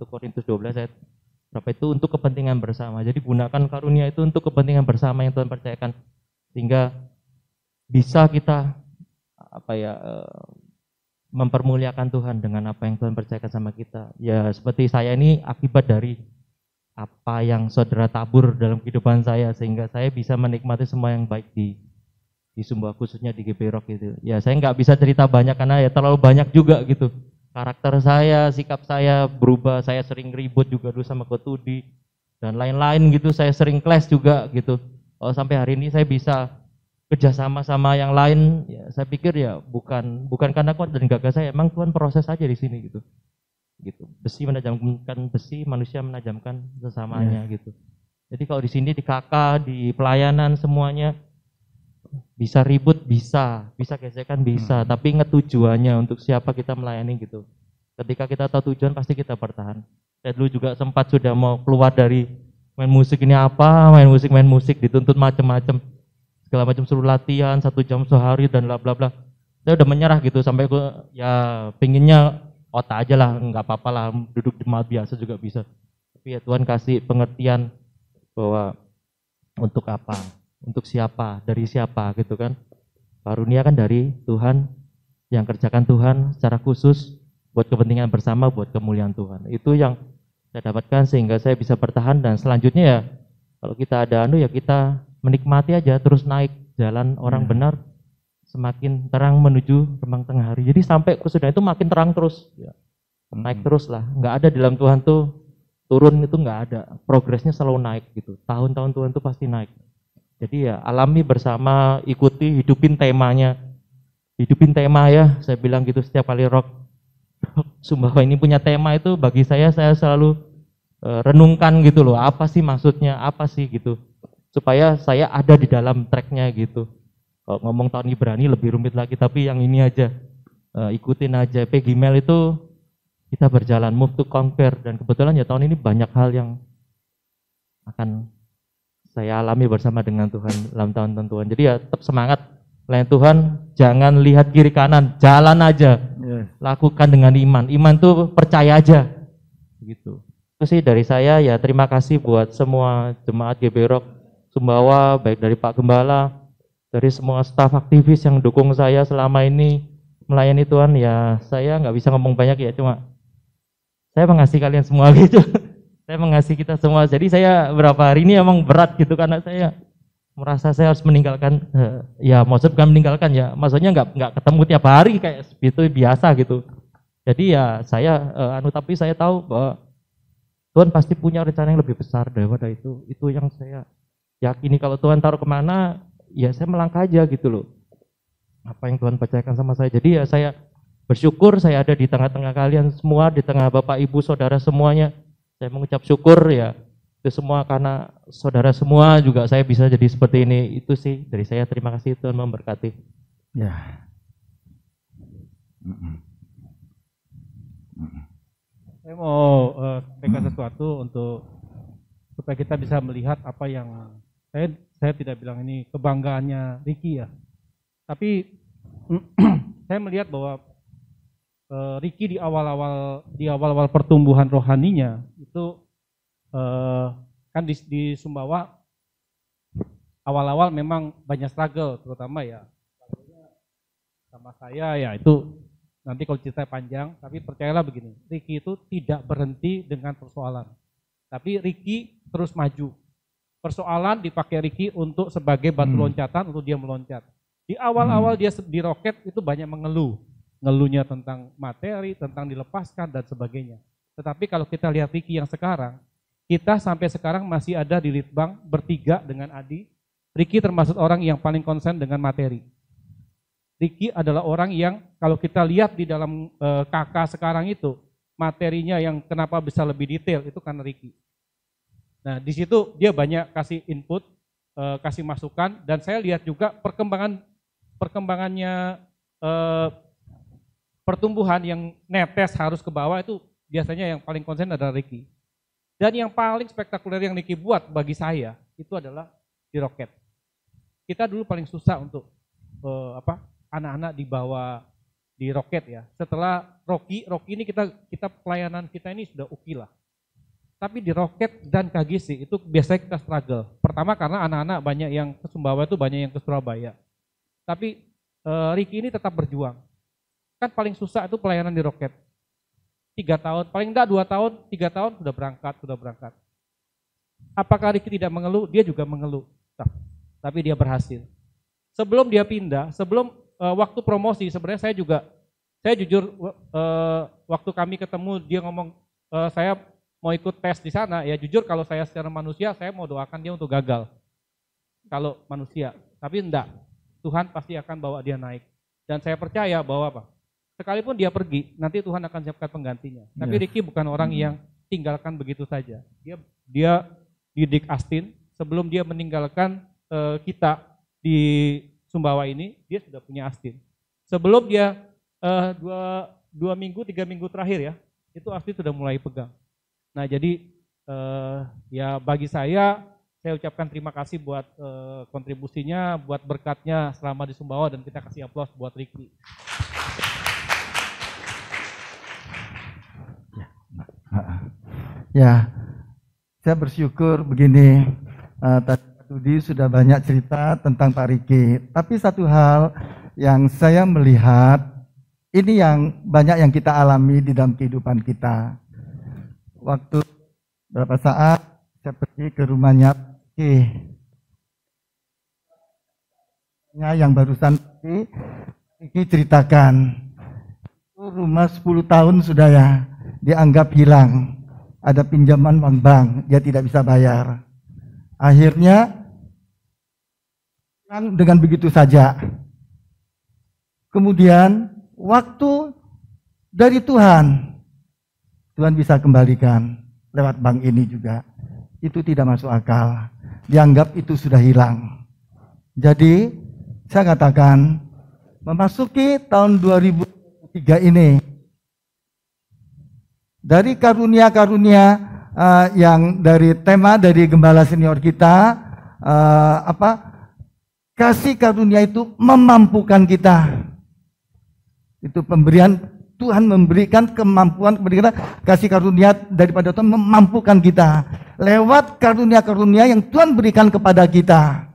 Speaker 9: Korintus 12 ayat berapa itu untuk kepentingan bersama. Jadi gunakan karunia itu untuk kepentingan bersama yang Tuhan percayakan sehingga bisa kita mempermuliakan Tuhan dengan apa yang Tuhan percayakan sama kita. Ya seperti saya ini akibat dari apa yang saudara tabur dalam kehidupan saya sehingga saya bisa menikmati semua yang baik di Sumbawa khususnya di GP Rock gitu. Ya saya nggak bisa cerita banyak karena ya terlalu banyak juga gitu. Karakter saya, sikap saya berubah, saya sering ribut juga dulu sama Kotudi dan lain-lain gitu, saya sering clash juga gitu. Kalau sampai hari ini saya bisa kerjasama sama yang lain, ya saya pikir ya bukan karena kuat dan gagah saya, emang Tuhan proses aja di sini gitu. Besi menajamkan besi, manusia menajamkan sesamanya gitu. Jadi kalau di sini di kakak, di pelayanan semuanya bisa ribut, bisa gesekan bisa, tapi ingat tujuannya untuk siapa kita melayani gitu. Ketika kita tahu tujuan pasti kita bertahan. Saya dulu juga sempat sudah mau keluar dari main musik ini main musik dituntut macam-macam. Segala macam suruh latihan 1 jam sehari dan bla bla bla. Saya udah menyerah gitu sampai pinginnya otak aja lah, nggak apa-apa lah, duduk di jemaat biasa juga bisa. Tapi ya Tuhan kasih pengertian bahwa untuk apa? Untuk siapa, dari siapa gitu kan. Karunia kan dari Tuhan, yang kerjakan Tuhan secara khusus buat kepentingan bersama, buat kemuliaan Tuhan. Itu yang saya dapatkan sehingga saya bisa bertahan dan selanjutnya ya kalau kita ada ya kita menikmati aja terus naik jalan orang benar semakin terang menuju remang tengah hari. Jadi sampai kesudahan itu makin terang terus ya. Naik terus lah, nggak ada di dalam Tuhan tuh turun itu nggak ada, progresnya selalu naik gitu. Tahun-tahun Tuhan tuh pasti naik. Jadi ya alami bersama, ikuti, hidupin temanya. Hidupin tema ya, saya bilang gitu setiap kali Rock Sumbawa ini punya tema itu bagi saya selalu renungkan gitu loh, apa sih maksudnya, apa sih gitu. Supaya saya ada di dalam tracknya gitu. Kalau ngomong tahun Ibrani lebih rumit lagi, tapi yang ini aja, ikutin aja. Gmail itu kita berjalan, move to conquer. Dan kebetulan ya tahun ini banyak hal yang akan saya alami bersama dengan Tuhan dalam tahun-tahun Tuhan. Jadi ya tetap semangat Lain Tuhan, jangan lihat kiri kanan, jalan aja.
Speaker 8: Yes.
Speaker 9: Lakukan dengan iman. Iman tuh percaya aja. Gitu. Itu sih dari saya, ya terima kasih buat semua jemaat GB Rock Sumbawa, baik dari Pak Gembala, dari semua staf aktivis yang dukung saya selama ini melayani Tuhan. Ya saya nggak bisa ngomong banyak ya, cuma saya mengasihi kalian semua gitu. Saya mengasihi kita semua. Jadi saya berapa hari ini emang berat gitu karena saya merasa saya harus meninggalkan. Ya maksud bukan meninggalkan ya, maksudnya nggak ketemu tiap hari kayak itu biasa gitu. Jadi ya saya tapi saya tahu bahwa Tuhan pasti punya rencana yang lebih besar daripada itu. Itu yang saya yakini. Kalau Tuhan taruh kemana, ya saya melangkah aja gitu loh. Apa yang Tuhan percayakan sama saya. Jadi ya saya bersyukur saya ada di tengah-tengah kalian semua, di tengah Bapak Ibu Saudara semuanya. Saya mengucap syukur ya itu semua karena saudara semua juga saya bisa jadi seperti ini. Itu sih dari saya, terima kasih, Tuhan memberkati.
Speaker 8: Ya.
Speaker 10: Saya mau sampaikan sesuatu untuk supaya kita bisa melihat apa yang saya tidak bilang ini kebanggaannya Ricky ya. Tapi saya melihat bahwa Ricky di awal-awal pertumbuhan rohaninya itu kan di Sumbawa awal-awal memang banyak struggle, terutama ya sama saya ya itu nanti kalau cerita panjang. Tapi percayalah begini, Ricky itu tidak berhenti dengan persoalan, tapi Ricky terus maju. Persoalan dipakai Ricky untuk sebagai batu loncatan untuk dia meloncat. Di awal-awal dia di Roket itu banyak ngeluhnya tentang materi, tentang dilepaskan dan sebagainya. Tetapi kalau kita lihat Ricky yang sekarang, kita sampai sekarang masih ada di Litbang bertiga dengan Adi. Ricky termasuk orang yang paling konsen dengan materi. Ricky adalah orang yang kalau kita lihat di dalam KK sekarang itu, materinya yang kenapa bisa lebih detail itu karena Ricky. Nah di situ dia banyak kasih input, kasih masukan, dan saya lihat juga perkembangannya pertumbuhan yang netes harus ke bawah itu biasanya yang paling konsen adalah Ricky. Dan yang paling spektakuler yang Ricky buat bagi saya itu adalah di Roket. Kita dulu paling susah untuk anak-anak dibawa di Roket ya. Setelah Rocky ini kita pelayanan kita ini sudah oke lah. Tapi di Roket dan KGC itu biasanya kita struggle. Pertama karena anak-anak banyak yang ke Sumbawa itu banyak yang ke Surabaya. Tapi Ricky ini tetap berjuang. Kan paling susah itu pelayanan di Roket. 3 tahun, paling enggak 2 tahun, 3 tahun sudah berangkat. Apakah Ricky tidak mengeluh? Dia juga mengeluh. Tapi dia berhasil. Sebelum dia pindah, sebelum waktu promosi, sebenarnya saya jujur waktu kami ketemu dia ngomong saya mau ikut tes di sana, ya jujur kalau saya secara manusia saya mau doakan dia untuk gagal. Kalau manusia, tapi enggak. Tuhan pasti akan bawa dia naik. Dan saya percaya bahwa apa? Sekalipun dia pergi, nanti Tuhan akan siapkan penggantinya. Tapi Ricky bukan orang yang tinggalkan begitu saja. Dia didik Astin, sebelum dia meninggalkan kita di Sumbawa ini, dia sudah punya Astin. Sebelum dia 2 minggu, 3 minggu terakhir ya, itu Astin sudah mulai pegang. Nah jadi ya bagi saya ucapkan terima kasih buat kontribusinya, buat berkatnya selama di Sumbawa, dan kita kasih aplaus buat Ricky.
Speaker 8: Ya, saya bersyukur begini, tadi Pak Dudi sudah banyak cerita tentang Pak Ricky, tapi satu hal yang saya melihat, ini yang banyak yang kita alami di dalam kehidupan kita. Waktu berapa saat saya pergi ke rumahnya yang barusan Ricky ceritakan, rumah 10 tahun sudah ya, dianggap hilang. Ada pinjaman uang bank, dia tidak bisa bayar. Akhirnya dengan begitu saja. Kemudian waktu dari Tuhan bisa kembalikan lewat bank ini juga. Itu tidak masuk akal. Dianggap itu sudah hilang. Jadi saya katakan memasuki tahun 2003 ini, dari karunia-karunia yang dari tema dari gembala senior kita, kasih karunia itu memampukan kita. Itu pemberian Tuhan, memberikan kemampuan kepada kita, kasih karunia daripada Tuhan memampukan kita lewat karunia-karunia yang Tuhan berikan kepada kita,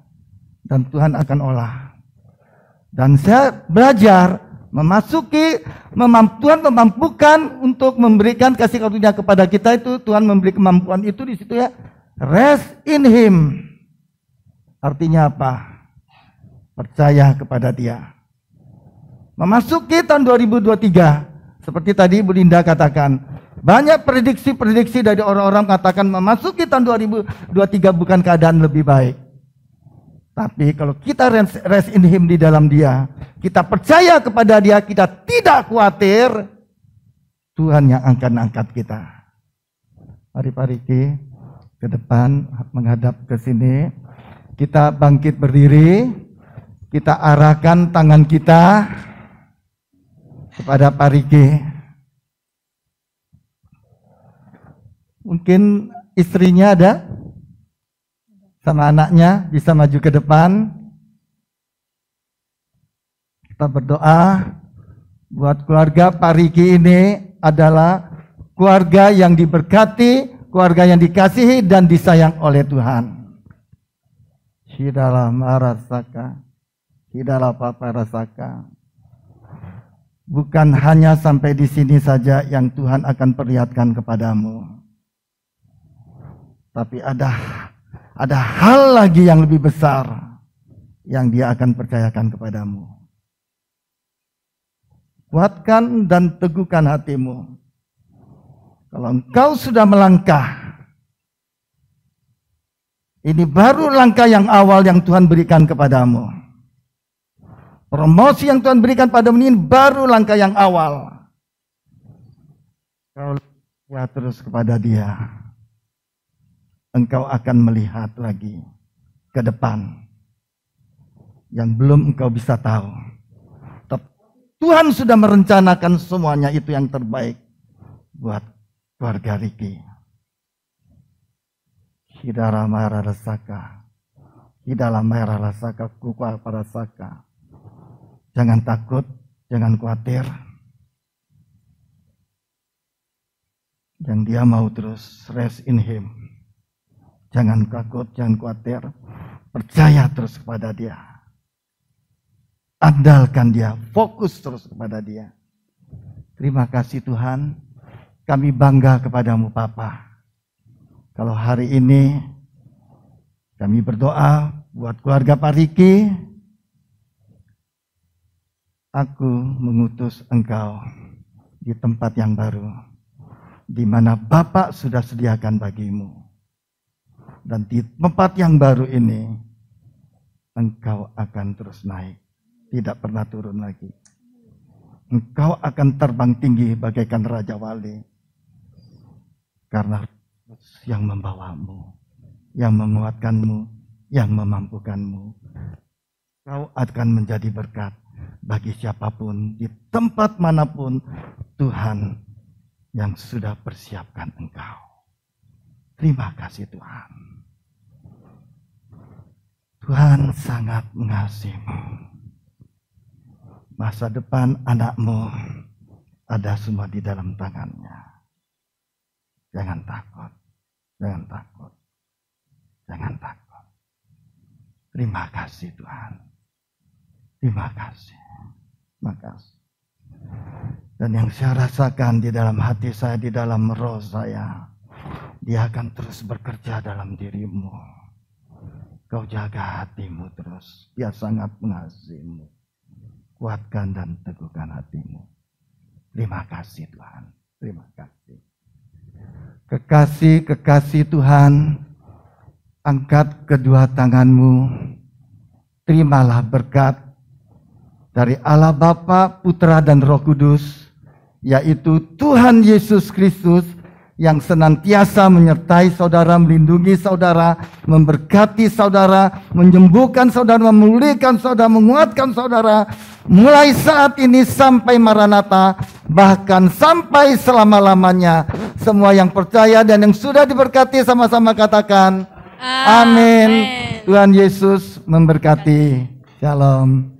Speaker 8: dan Tuhan akan olah. Dan saya belajar memasuki, Tuhan memampukan untuk memberikan kasih karunia kepada kita. Itu Tuhan memberi kemampuan itu di situ ya. Rest in Him. Artinya apa? Percaya kepada Dia. Memasuki tahun 2023, seperti tadi Bu Linda katakan, banyak prediksi-prediksi dari orang-orang katakan memasuki tahun 2023 bukan keadaan lebih baik. Tapi kalau kita rest in Him di dalam Dia, kita percaya kepada Dia, kita tidak khawatir, Tuhan yang akan angkat kita. Mari Pak Riki ke depan menghadap ke sini. Kita bangkit berdiri, kita arahkan tangan kita kepada Pak Riki. Mungkin istrinya ada sama anaknya, bisa maju ke depan. Kita berdoa buat keluarga Pak Riki ini adalah keluarga yang diberkati, keluarga yang dikasihi dan disayang oleh Tuhan. Hidalah marasaka, hidalah paparasaka. Bukan hanya sampai di sini saja yang Tuhan akan perlihatkan kepadamu. Tapi ada hal lagi yang lebih besar yang Dia akan percayakan kepadamu. Kuatkan dan teguhkan hatimu. Kalau engkau sudah melangkah, ini baru langkah yang awal yang Tuhan berikan kepadamu. Promosi yang Tuhan berikan padamu ini baru langkah yang awal. Kau lihat terus kepada Dia, engkau akan melihat lagi ke depan yang belum engkau bisa tahu. Tapi Tuhan sudah merencanakan semuanya itu yang terbaik buat keluarga Riki. Hidara mara rasaka, hidala mara rasaka, kuka parasaka. Jangan takut, jangan khawatir. Yang Dia mau terus rest in Him. Jangan takut, jangan khawatir. Percaya terus kepada Dia. Andalkan Dia, fokus terus kepada Dia. Terima kasih Tuhan. Kami bangga kepadamu Bapa. Kalau hari ini kami berdoa buat keluarga Pak Riki, aku mengutus engkau di tempat yang baru, di mana Bapak sudah sediakan bagimu. Dan di tempat yang baru ini, engkau akan terus naik, tidak pernah turun lagi. Engkau akan terbang tinggi bagaikan Raja Wali, karena yang membawamu, yang menguatkanmu, yang memampukanmu. Kau akan menjadi berkat bagi siapapun, di tempat manapun Tuhan yang sudah persiapkan engkau. Terima kasih Tuhan. Tuhan sangat mengasihimu. Masa depan anakmu ada semua di dalam tangannya. Jangan takut, jangan takut, jangan takut. Terima kasih Tuhan. Terima kasih. Makasih. Dan yang saya rasakan di dalam hati saya, di dalam roh saya, Dia akan terus bekerja dalam dirimu. Kau jaga hatimu terus. Dia sangat mengasihimu. Kuatkan dan teguhkan hatimu. Terima kasih Tuhan. Terima kasih. Kekasih Tuhan, angkat kedua tanganmu. Terimalah berkat dari Allah Bapa, Putra dan Roh Kudus, yaitu Tuhan Yesus Kristus yang senantiasa menyertai saudara, melindungi saudara, memberkati saudara, menyembuhkan saudara, memulihkan saudara, menguatkan saudara, mulai saat ini sampai Maranatha, bahkan sampai selama-lamanya. Semua yang percaya dan yang sudah diberkati sama-sama katakan amin. Tuhan Yesus memberkati. Shalom.